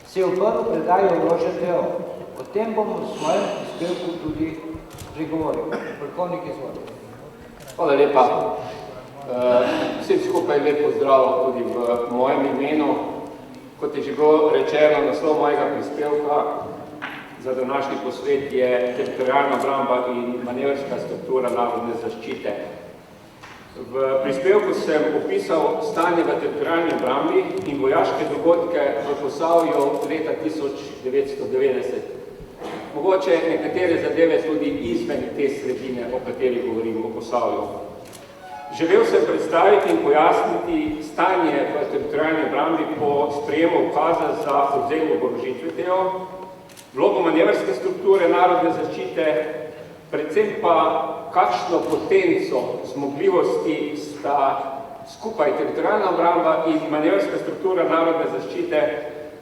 se je uprl predajo orožja Teo. O tem bom v svojem prispevku tudi pregovoril. Polkovnik, izvolite. Hvala lepa. Vsem skupaj lep pozdrav tudi v mojem imenu. Kot je že bilo rečeno, naslov mojega prispevka za današnji posvet je teritorialna obramba in manevrska struktura narodne zaščite. V prispevku sem opisal stanje v teritorialni obrambi in vojaške dogodke v Posavju leta 1990. Mogoče nekatere zadeve tudi izven te sredine, o kateri govorim, o Posavju. Želel sem predstaviti in pojasniti stanje v teritorialni obrambi po sprejemu ukaza za odvzem oborožitve Teo, vlogo manevrske strukture narodne zaščite, predvsem pa kakšno potenco zmogljivosti sta skupaj teritorialna obramba in manevrska struktura narodne zaščite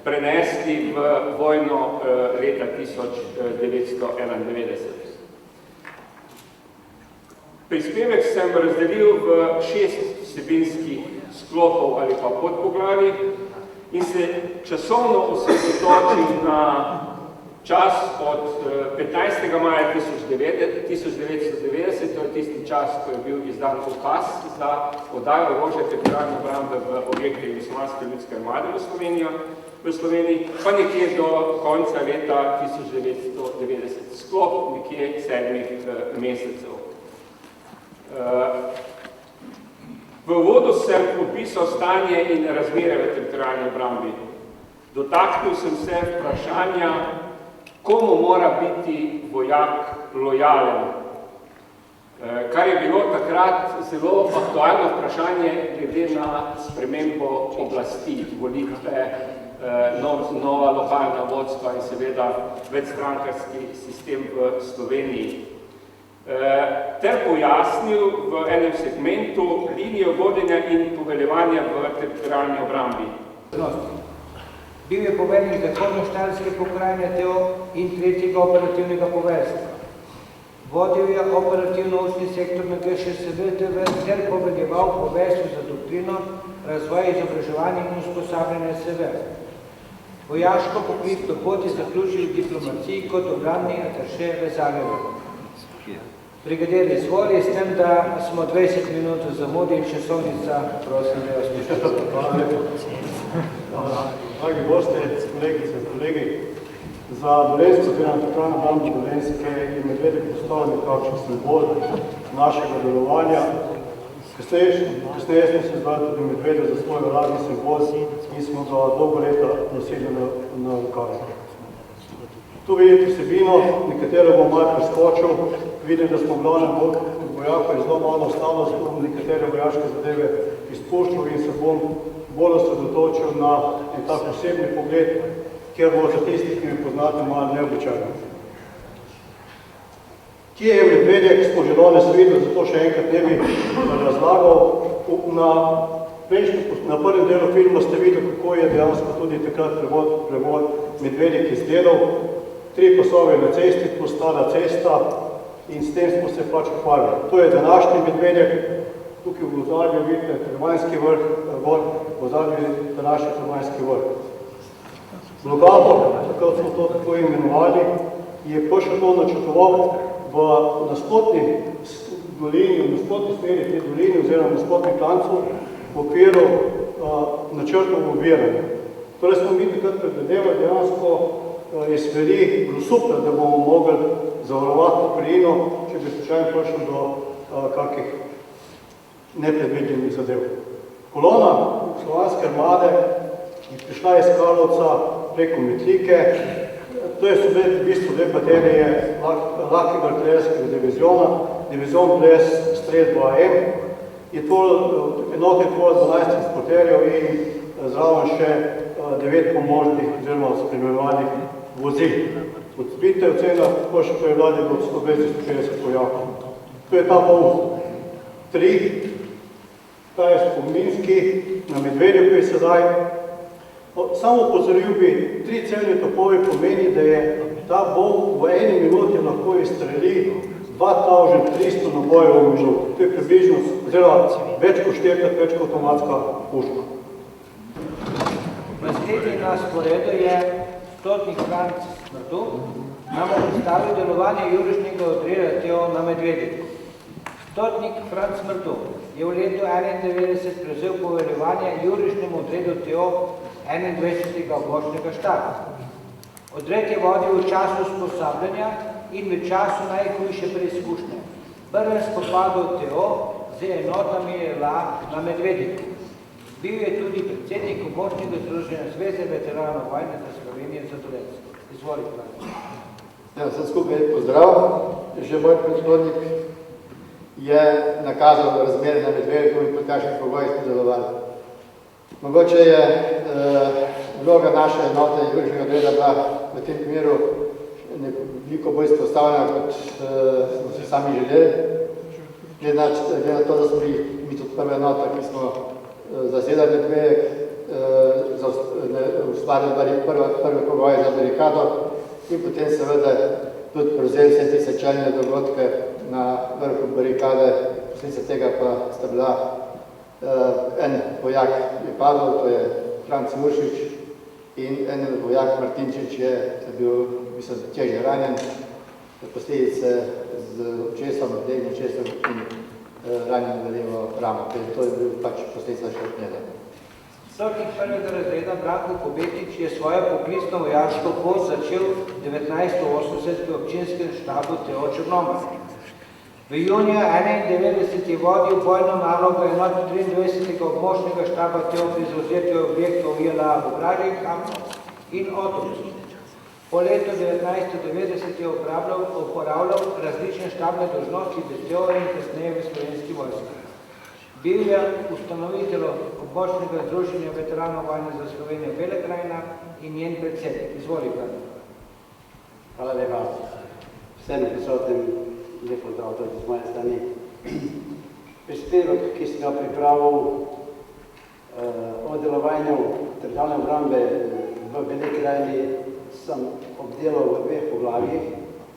prenesli v vojno leta 1991. Prispevek sem razdelil v 6 vsebinskih sklopov ali pa podpoglavij in se časovno osredotočil na čas od 15. maja 1990, to je tisti čas, ko je bil izdan ukaz za oddajo orožja teritorialne obrambe v objekte Jugoslovanske ljudske armade v Sloveniji, pa nekje do konca leta 1990, sklop nekje 7 mesecev. V uvodu sem opisal stanje in razmere v teritorialni obrambi. Dotaknil sem se vprašanja, komu mora biti vojak lojalen, kar je bilo takrat zelo aktualno vprašanje glede na spremembo oblasti, volitve, nova lokalna vodstva in seveda večstrankarski sistem v Sloveniji. Ter pojasnil v enem segmentu linijo vodenja in poveljevanja v teritorialni obrambi. Bil je poveljnik Zahodno-Štajerske pokrajine Teo in 3. operativnega poveljstva. Vodil je operativno-ustni sektor na GŠSV-TV ter poveljeval poveljstvo za doktrino, razvoj, izobraževanje in usposabljanje SV. Vojaško poklicno pot je zaključil v diplomaciji kot obrambni ataše v Zagrebu. Brigadir, izvoli, s tem, da smo 20 minut zamudi in časovnica, prosim, da vas mišljate. Dragi goste, kolegice in kolegi, za Dolensko teritorialno obrambo Dolenske je Medvedek postal nekakšen simbol našega delovanja. Kasneje smo se zdaj tudi Medvedek za svoj vladni simbol in smo ga dolgo leta nosili na rokah. Tu vidite vsebino, nekatero bom malo preskočil, vidim, da smo v glavnem vojakov je zelo malo ostalo, smo nekatere vojaške zadeve izpuščal in se bom bolj osredotočil na en tak posebni pogled, kjer bo za tistih, ki mi poznate, malo neobičajno. Kje je Medvedek, smo že danes videli, zato še enkrat ne bi razlagal. Na prvem delu filma ste videli, kako je dejansko tudi takrat prevod Medvedek izdelal. 3 pasove na cesti, postala cesta in s tem smo se pač ukvarjali. To je današnji Medvedek, tukaj v ozadju vidite Trvanjski vrh, v ozadju je današnji Trvanjski vrh. Blogator, tako smo to tako imenovali, je prišel to načrtoval v nasprotni dolini, v nasprotni smeri te dolini oziroma v nasprotni klancu v okviru načrtov obiranja. Torej smo mi takrat predvidevali dejansko je sveri grosupno, da bomo mogli zavarovati Ukrajino, če bi slučajno prišel do kakih nepredvidenih zadev. Kolona Slovanske armade je prišla iz Karlovca preko Metlike. To so bile v bistvu 2 baterije lahkega artiljerskega diviziona, divizion brez streljbo AM. Enote je tvoj 12 transporterjev in zraven še 9 pomožnih oziroma spremljevalnih vozil. Odbite ocena, ko še to je vlade od 150 vojakov. To je ta bom 3, ta je spominski na Medvedju, ki je sedaj. Samo upozoril bi, 3 celne topovi pomeni, da je ta bov v 1 minuti lahko izstreli 2300 nabojev v minuto. To je približno, oziroma več kot 4, več kot avtomatska puška. Naslednji na sporedu je stotnik Franc Smrtu, nam bo predstavil delovanje jurišnjega odreda Teo na Medvedju. Stotnik Franc Smrtu je v letu 1991 prevzel poveljevanje jurišnjemu odredu Teo 21. območnega štaba. Odred je vodil v času usposabljanja in v času najhujše preizkušnje. Prvem spopadu Teo z enotami JLA na Medvedju. Bil je tudi predsednik območnega združenja Zveze veteranov vojne za Slovenijo za Dolenjsko. Izvolite. Ja, vse skupaj pozdrav. Že moj predhodnik je nakazal razmere na Medvedju in pod kakšnih pogojih smo delovali. Mogoče je vloga naše enote jurišnjega odreda bila v tem primeru veliko bolj izpostavljena, kot smo si sami želeli. Glede na to, da smo bili mi tudi prva enota, ki smo zasedali Medvedek, ustvarjali prve pogoje za barikado in potem seveda tudi prevzeli vse te sečelne dogodke na vrhu barikade. Posledica tega pa sta bila en vojak je padel, to je Franc Muršič, in en vojak Martinčič je bil težje ranjen, posledice z očesom, lednim očesom in ranjen v levo ramo. To je bil pač posledica še od njega. Stotnik prvega razreda Branko Kobetič je svojo poklicno vojaško pot začel 1980 v občinskem štabu Teo Črnomelj. V juniju 1991 je vodil bojno nalogo enot 23. območnega štaba Teo pri zavzetju objektov JLA v Gradi, Kamnu in Otočcu. Po letu 1990 je uporabljal različne štabne dolžnosti v Teo in kasneje v Slovenski vojski. Bil je ustanovitelj območnega združenja veteranov vojne za Slovenijo Bela krajina in njen predsednik. Izvolite. Hvala lepa. Vsem prisotnim lep pozdrav tudi z moje strani. Prispevek, ki sem ga pripravil o delovanju državne obrambe v Beli krajini, sem obdelal v 2 poglavjih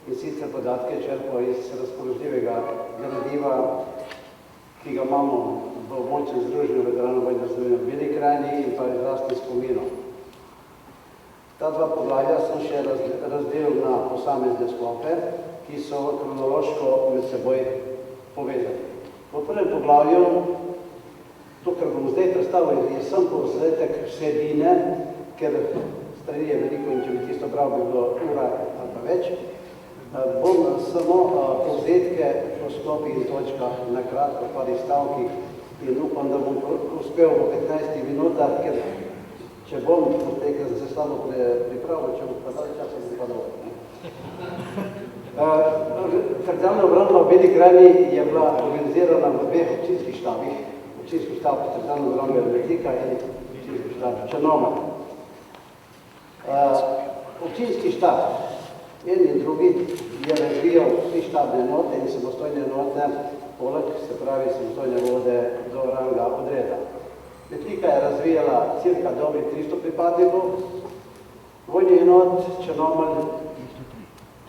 in sicer podatke črpal iz razpoložljivega gradiva, ki ga imamo v območnem združenju veteranov vojne za Slovenijo v Beli krajini in pa iz lastnih spominov. Ta 2 poglavja sem še razdelil na posamezne sklope, ki so kronološko med seboj povezani. V prvem poglavju, to, kar bom zdaj predstavil, je sem povzetek vsebine, ker strani je veliko in če bi tisto bral, bi bilo ura ali pa več. Bom samo povzetke po sklopih in točkah na kratko, parih stavkih in upam, da bom uspel v 15 minutah, ker če bom potekal za sestavo pripravo, če bom pa dalj časa, bom pa dovolj. Državna obramba v Beli krajini je bila organizirana v 2 občinskih štabih. Občinski štab državne obrambe Metlika in občinski štab Črnomelj. Občinski štab, en in drugi, je razvijal 3 štabne enote in samostojne enote, poleg, se pravi, samostojne vode do ranga odreda. Metlika je razvijala cirka dobrih 300 pripadnikov, vojnih enot Črnomelj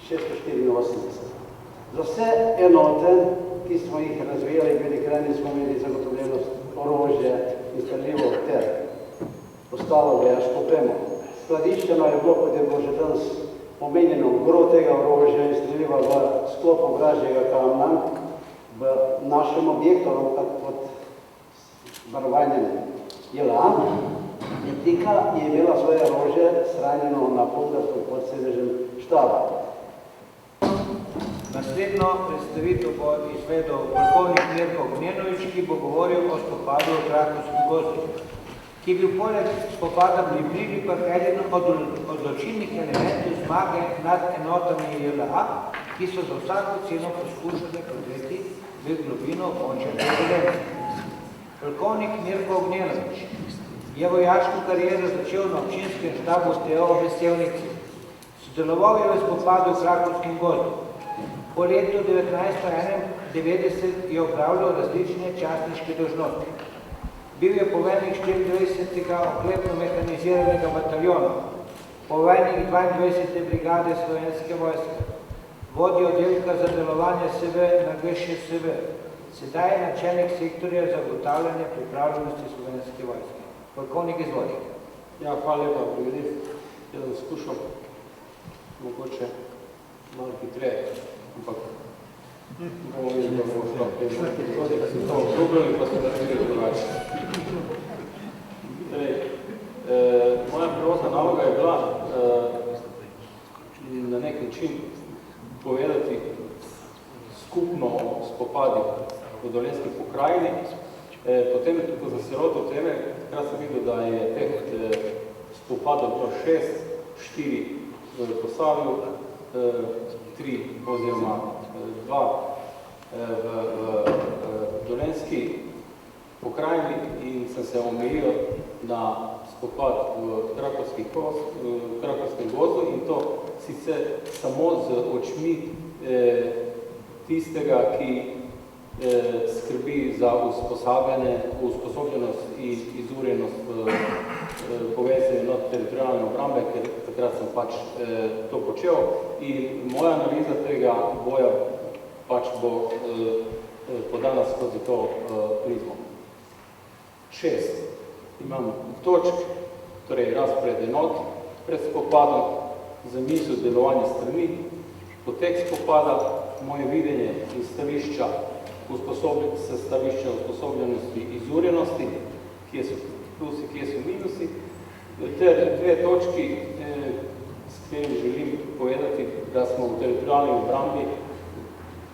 684. Za vse enote, ki smo jih razvijali v Beli krajini, smo imeli zagotovljeno orožje in streljivo ter ostalo vojaško opremo. Skladiščeno je bilo, kot je bilo že danes omenjeno, gro tega orožja in streljiva v sklopu Vražjega kamna v našem objektu, ampak pod varovanje JLA. Metlika je imela svoje orožje shranjeno na Polgarsku pod sedežem štaba. Naslednjo predstavitev bo izvedel polkovnik Mirko Gnjenovič, ki bo govoril o spopadu v Krakovskem gozdu, ki je bil poleg spopada v Libriji pa eden od odločilnih elementov zmage nad enotami JLA, ki so za vsako ceno poskušali prodreti v globino območja Dolenjske. Polkovnik Mirko Gnjenovič je vojaško kariero začel na občinskem štabu Teo v Sevnici. Sodeloval je v spopadu v Krakovskem gozdu. Po letu 1991 je opravljal različne častniške dolžnosti. Bil je poveljnik 24. oklepno-mehaniziranega bataljona, poveljnik 22. brigade Slovenske vojske, vodja oddelka za delovanje SV na GŠSV, sedaj je načelnik sektorja za ugotavljanje pripravljenosti Slovenske vojske. Polkovnik, izvoli. Ja, hvala lepa, brigadir. Jaz sem skušal mogoče malo hitreje, ampak bomo videli, da bomo šlo. Da sem to obljubljali, pa sem naredili drugače. Moja prvotna naloga je bila na nek način povedati skupno o spopadih v Dolenjski pokrajini. Potem, ko sem se rodil teme, takrat sem videl, da je teh spopadov bilo 6, 4 v Posavju, 3 oziroma 2 v Dolenjski pokrajini in sem se omejil na spopad v Krakovskem gozdu in to sicer samo z očmi tistega, ki skrbi za usposobljenost in izurjenost povezane enot teritorijalne obrambe, ker takrat sem pač to počel in moja analiza tega boja pač bo podana skozi to prizmo. 6. Imam točk, torej razpred enot pred spopadom, zamisel delovanja strani, potek spopada, moje videnje in stališča usposobljenosti, izurjenosti, kje so plusi, kje so minusi, ter 2 točki, s katerim želim povedati, da smo v teritorijalni obrambi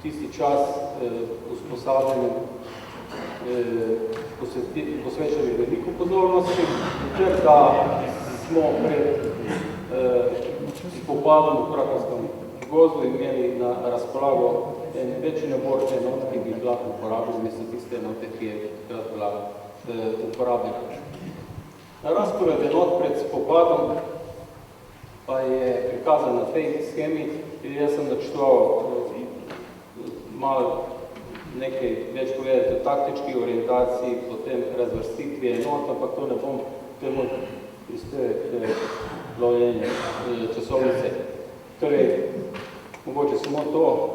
tisti čas usposabljenju posvečali veliko pozornosti, ter da smo pred spopadom v Krakovskem gozdu imeli na razpolago en večji nabor enot, ki bi lahko uporabili mesto tiste enote, ki je takrat bila uporabljena. Na razpored enot pred spopadom pa je prikazan na tej schemi, in jaz sem načrtoval malo nekaj več povedati o taktički orientaciji, potem razvrstitvi enot, ampak to ne bom, to je moj prispevek lovljenja časovnice. Torej, mogoče samo to,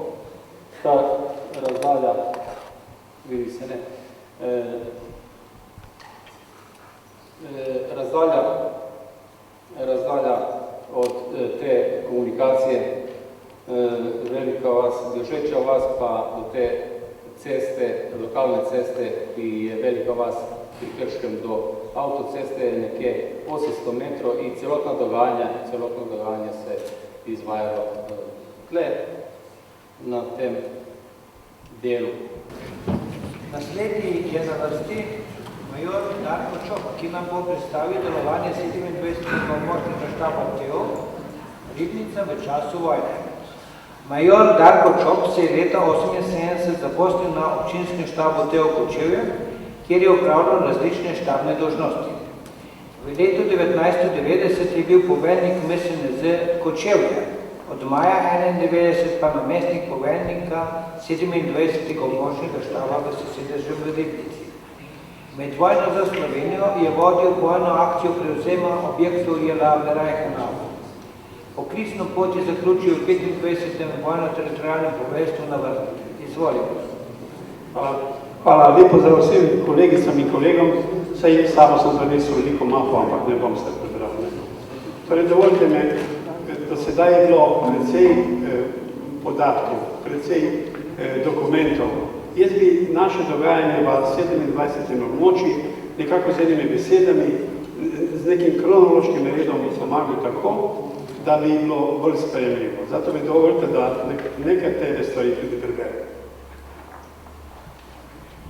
ta razdalja, vidi se ne, razdalja od te komunikacije Velika vas, Držeča vas, pa do te ceste, lokalne ceste, ki je Velika vas pri Krškem do avtoceste, je nekje 800 metrov in celotno dogajanje se izvajalo tle na tem delu. Naslednji je na vrsti major Darko Čop, ki nam bo predstavil delovanje 27. območnega štaba TO Ribnica v času vojne. Major Darko Čop se je leta 1978 zaposlil na občinskem štabu TO Kočevje, kjer je opravljal različne štabne dolžnosti. V letu 1990 je bil poveljnik MSNZ Kočevje, od maja 1991 pa namestnik poveljnika 27. območnega štaba v sedežu v Ribnici. Med vojno za Slovenijo je vodil vojno akcijo prevzema objektov JLA v Reichenau. Poklicno pot je zaključil v 25. vojno-teritorijalnem poveljstvu na Vrhu. Izvolite. Hvala lepo za vsem kolegicam in kolegom. Saj samo sem zanesel veliko mapo, ampak ne bom se prebral. Torej, dovolite me, da sedaj je bilo precej podatkov, precej dokumentov. Jaz bi naše dogajanje v 27. območju nekako z enimi besedami, z nekim kronološkim redom pomagal tako, da bi bilo bolj sprejemljivo. Zato mi dovolite, da nekaj tebe stvari tudi preberem.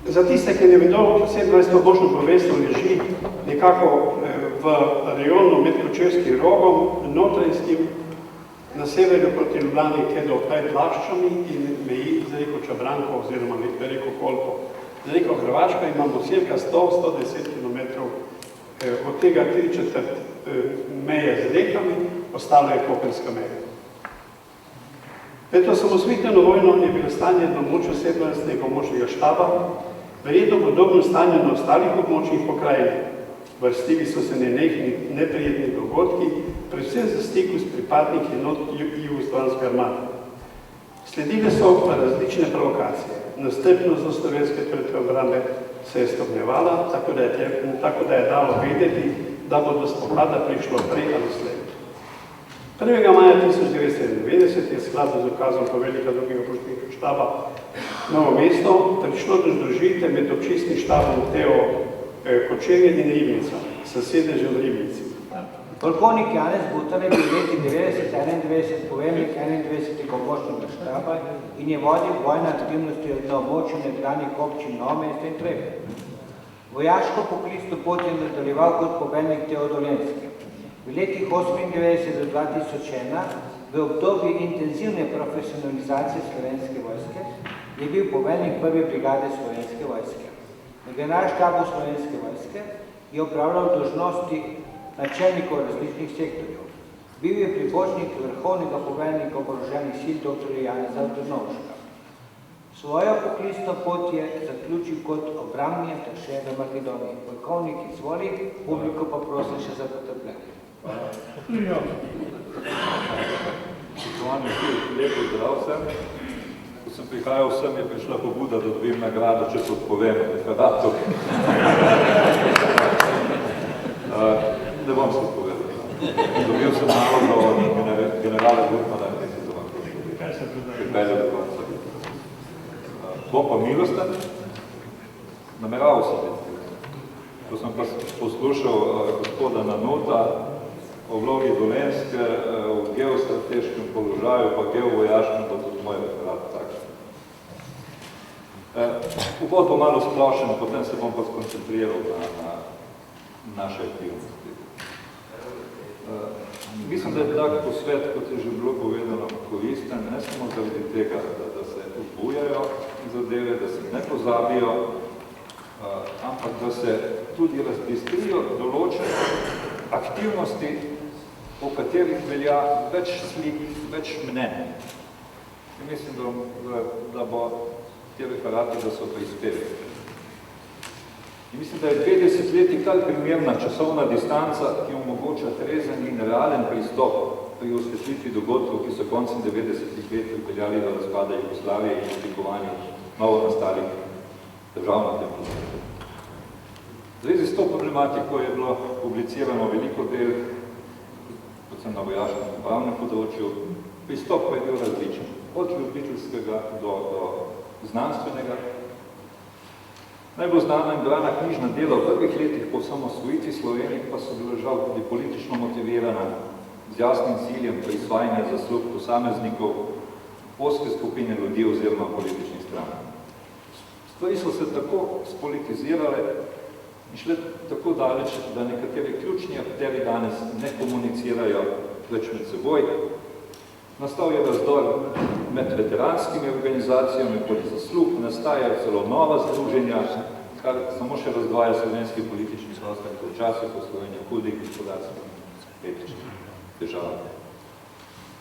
Za tiste, ki ne vedo, 27. območno poveljstvo leži nekako v rajonu med Kočevskim rogom, Notranjskim, na severju proti Ljubljani, kjer do pred Laščami in meji z reko Čabranko oziroma reko Kolpo. Za reko Hrvaška imamo cirka 100-110 km, od tega 3/4 meje z rekami, ostalo je kopenska meja. Pred osamosvojitveno vojno je bilo stanje na območju 27. območnega štaba Verjetno podobno stanje na ostalih območjih pokrajine. Vrstili so se nenehni neprijetni dogodki, predvsem za stiku s pripadniki jugoslovanske armade. Sledile so pa različne provokacije. Nastrpnost do slovenske predobrambe se je stopnjevala, tako da je dalo vedeti, da bo do spopada prišlo prej ali slej. 1. maja 1991 je skladno z ukazom poveljnika drugega poštnega štaba Novo mesto prišlo do združitve med občistnim štabom Teo Kočevje in Ribnica, s sedežem v Ribnici. Polkovnik Janez Butar je bil leti 90-91 poveljnik 21. območnega štaba in je vodil vojne aktivnosti na območju nekdanjih občin Novo mesto in Trebnje. Vojaško poklicno pot je nadaljeval kot poveljnik Teo Dolenjske. V letih 1998 do 2001, v obdobju intenzivne profesionalizacije Slovenske vojske, je bil poveljnik 1. brigade Slovenske vojske. Na generalštabu Slovenske vojske je opravljal dolžnosti načelnikov različnih sektorjev. Bil je pribočnik vrhovnega poveljnika oboroženih sil dr. Janeza Drnovška. Svojo poklicno pot je zaključil kot obrambni ataše v Makedoniji. Polkovnik izvoli, publiko pa prosim še za potrpljenje. Spoštovani vsi, lepo zdrav vsem. Ko sem prihajal vsem, je prišla pobuda, da dobim nagrado, če se odpovem referatu. Ne bom se odpovedal. Dobil sem nalogo od generala Gutmana, ki se to vam pripelje do konca. Bom pa milosten, nameraval sem biti. Ko sem pa poslušal gospoda Nanuta o vlogi Dolenjske, o geostrateškem položaju, pa geovojaškem, pa tudi moj referat takšen. Uvod bo malo splošen, potem se bom pa skoncentriral na naše aktivnosti. Mislim, da je tak posvet, kot je že bilo povedano, koristen, ne samo zaradi tega, da se odbujajo zadeve, da se ne pozabijo, ampak da se tudi razbistrijo določene aktivnosti, o katerih velja več slik, več mnenj. In mislim, da bo te referati, da so prispeli. In mislim, da je 20 leti kar primerna časovna distanca, ki omogoča trezen in realen pristop pri osvetlitvi dogodkov, ki so koncem 90-ih let pripeljali do razpada Jugoslavije in oblikovanja novo nastalih držav na tem področju. V zvezi s to problematiko je bilo publicirano veliko del, predvsem na vojaškem in pravnem področju. Pristop pa je bil različen, od ljubiteljskega do znanstvenega. Najbolj znana in brana knjižna dela v prvih letih po osamosvojitvi Slovenije pa so bila žal tudi politično motivirana z jasnim ciljem prisvajanja zaslug posameznikov, ozke skupine ljudi oziroma političnih stran. Stvari so se tako spolitizirale in šle tako daleč, da nekateri ključni akteri danes ne komunicirajo več med seboj. Nastal je razdor med veteranskimi organizacijami pod zaslug, nastajajo celo nova združenja, kar samo še razdvaja slovenski politični prostor v času, ko Slovenija hudi gospodarskih etičnih težav.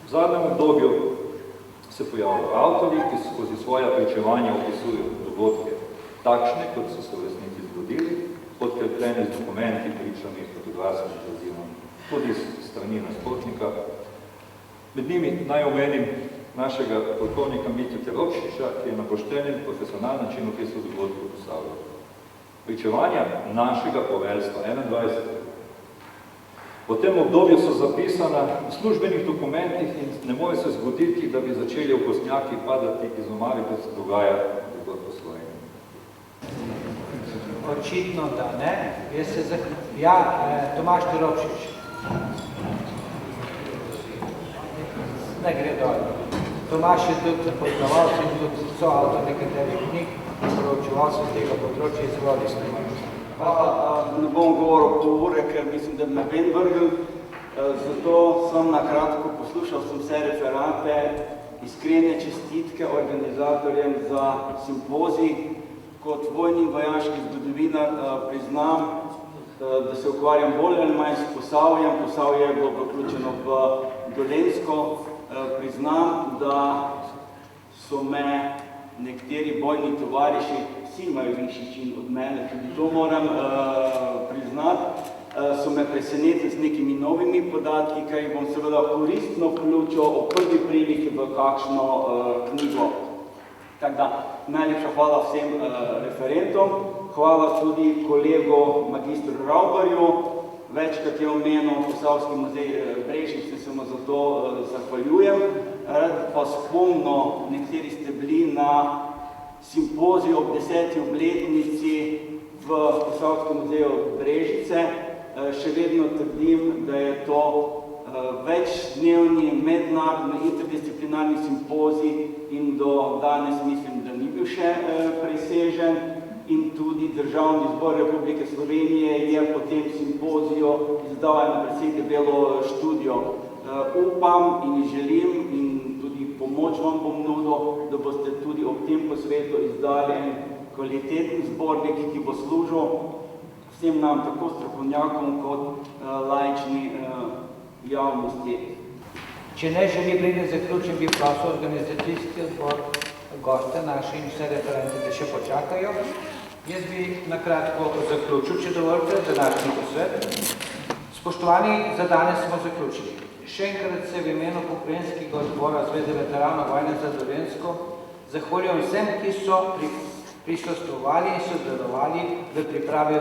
V zadnjem obdobju se pojavljajo avtorji, ki skozi svoja pričevanja opisujejo dogodke takšne, kot so se v resnici zgodili, podkrepljeni z dokumenti, pričami, fotografskimi gradivom, tudi s strani nasprotnika. Med njimi naj omenim našega polkovnika Mitjo Teropšiča, ki je na pošten in profesionalen način opisal dogodke v Posavju. Pričevanja našega poveljstva 21. Po tem obdobju so zapisana v službenih dokumentih in ne more se zgoditi, da bi začeli okostnjaki padati iz omari, kot se dogaja dogodk v Sloveniji. Očitno, da ne. Tomaž Teropšič. Ne gre dol. Tomaž je tudi poznavalc in tudi soavtor nekaterih knjig, proučeval se tega področja, izvoli s tem. Ne bom govoril pol ure, ker mislim, da bi me ven vrgel, zato sem na kratko poslušal sem vse referate, iskrene čestitke organizatorjem za simpozij. Kot vojni in vojaški zgodovinar priznam, da se ukvarjam bolj ali manj s Posavjem. Posavje je bilo vključeno v Dolenjsko. Priznam, da so me nekateri bojni tovariši vsi imajo višji čin od mene, tudi to moram priznati, so me presenetili z nekimi novimi podatki, kaj bom seveda koristno vključil o prvi priliki v kakšno knjigo. Tako da, najlepša hvala vsem referentom, hvala tudi kolegu magistru Ravbarju, večkrat je omenil Posavski muzej Brežice, se mu za to zahvaljujem. Rad pa spomnil, nekateri ste bili na simpoziju ob 10. obletnici v Posavskem muzeju Brežice. Še vedno trdim, da je to večdnevni mednarodni interdisciplinarni simpozij in do danes mislim, da ni bil še presežen. In tudi Državni zbor Republike Slovenije je po tem simpoziju izdal eno precej debelo študijo. Upam in želim in tudi pomoč vam bom nudil, da boste tudi ob tem posvetu izdali en kvaliteten zbornik, ki bo služil vsem nam, tako strokovnjakom kot laični javnosti. Če ne želi priti zaključen, bi prosil organizacijski odbor, goste naši in vse referente, da še počakajo. Jaz bi nakratko zaključil, če dovolite, današnji posvet. Spoštovani, za danes smo zaključili. Še enkrat se v imenu pokrajinskega odbora Zveze veteranov vojne za Dolenjsko zahvaljujem vsem, ki so prisostvovali in sodelovali v pripravi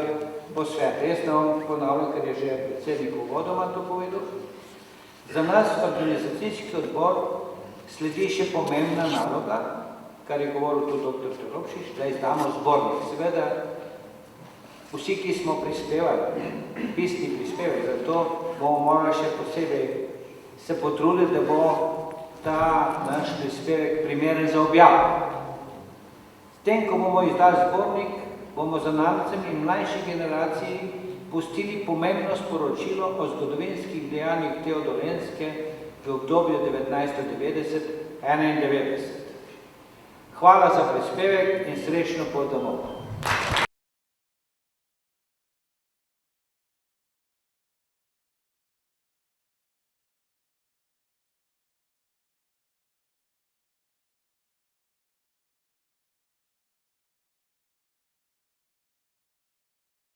posveta. Jaz ne bom ponavljal, ker je že predsednik uvodoma to povedal. Za nas organizacijski odbor sledi še pomembna naloga, kar je govoril tudi dr. Teropšič, da izdamo zbornik. Seveda, vsi, ki smo prispevali, pisni prispevek, zato bomo morali še posebej se potruditi, da bo ta naš prispevek primeren za objavo. S tem, ko bomo izdali zbornik, bomo zanamcem in mlajši generaciji pustili pomembno sporočilo o zgodovinskih dejanjih te Dolenjske v obdobju 1990-1991. Hvala za prispevek in srečno pot domov.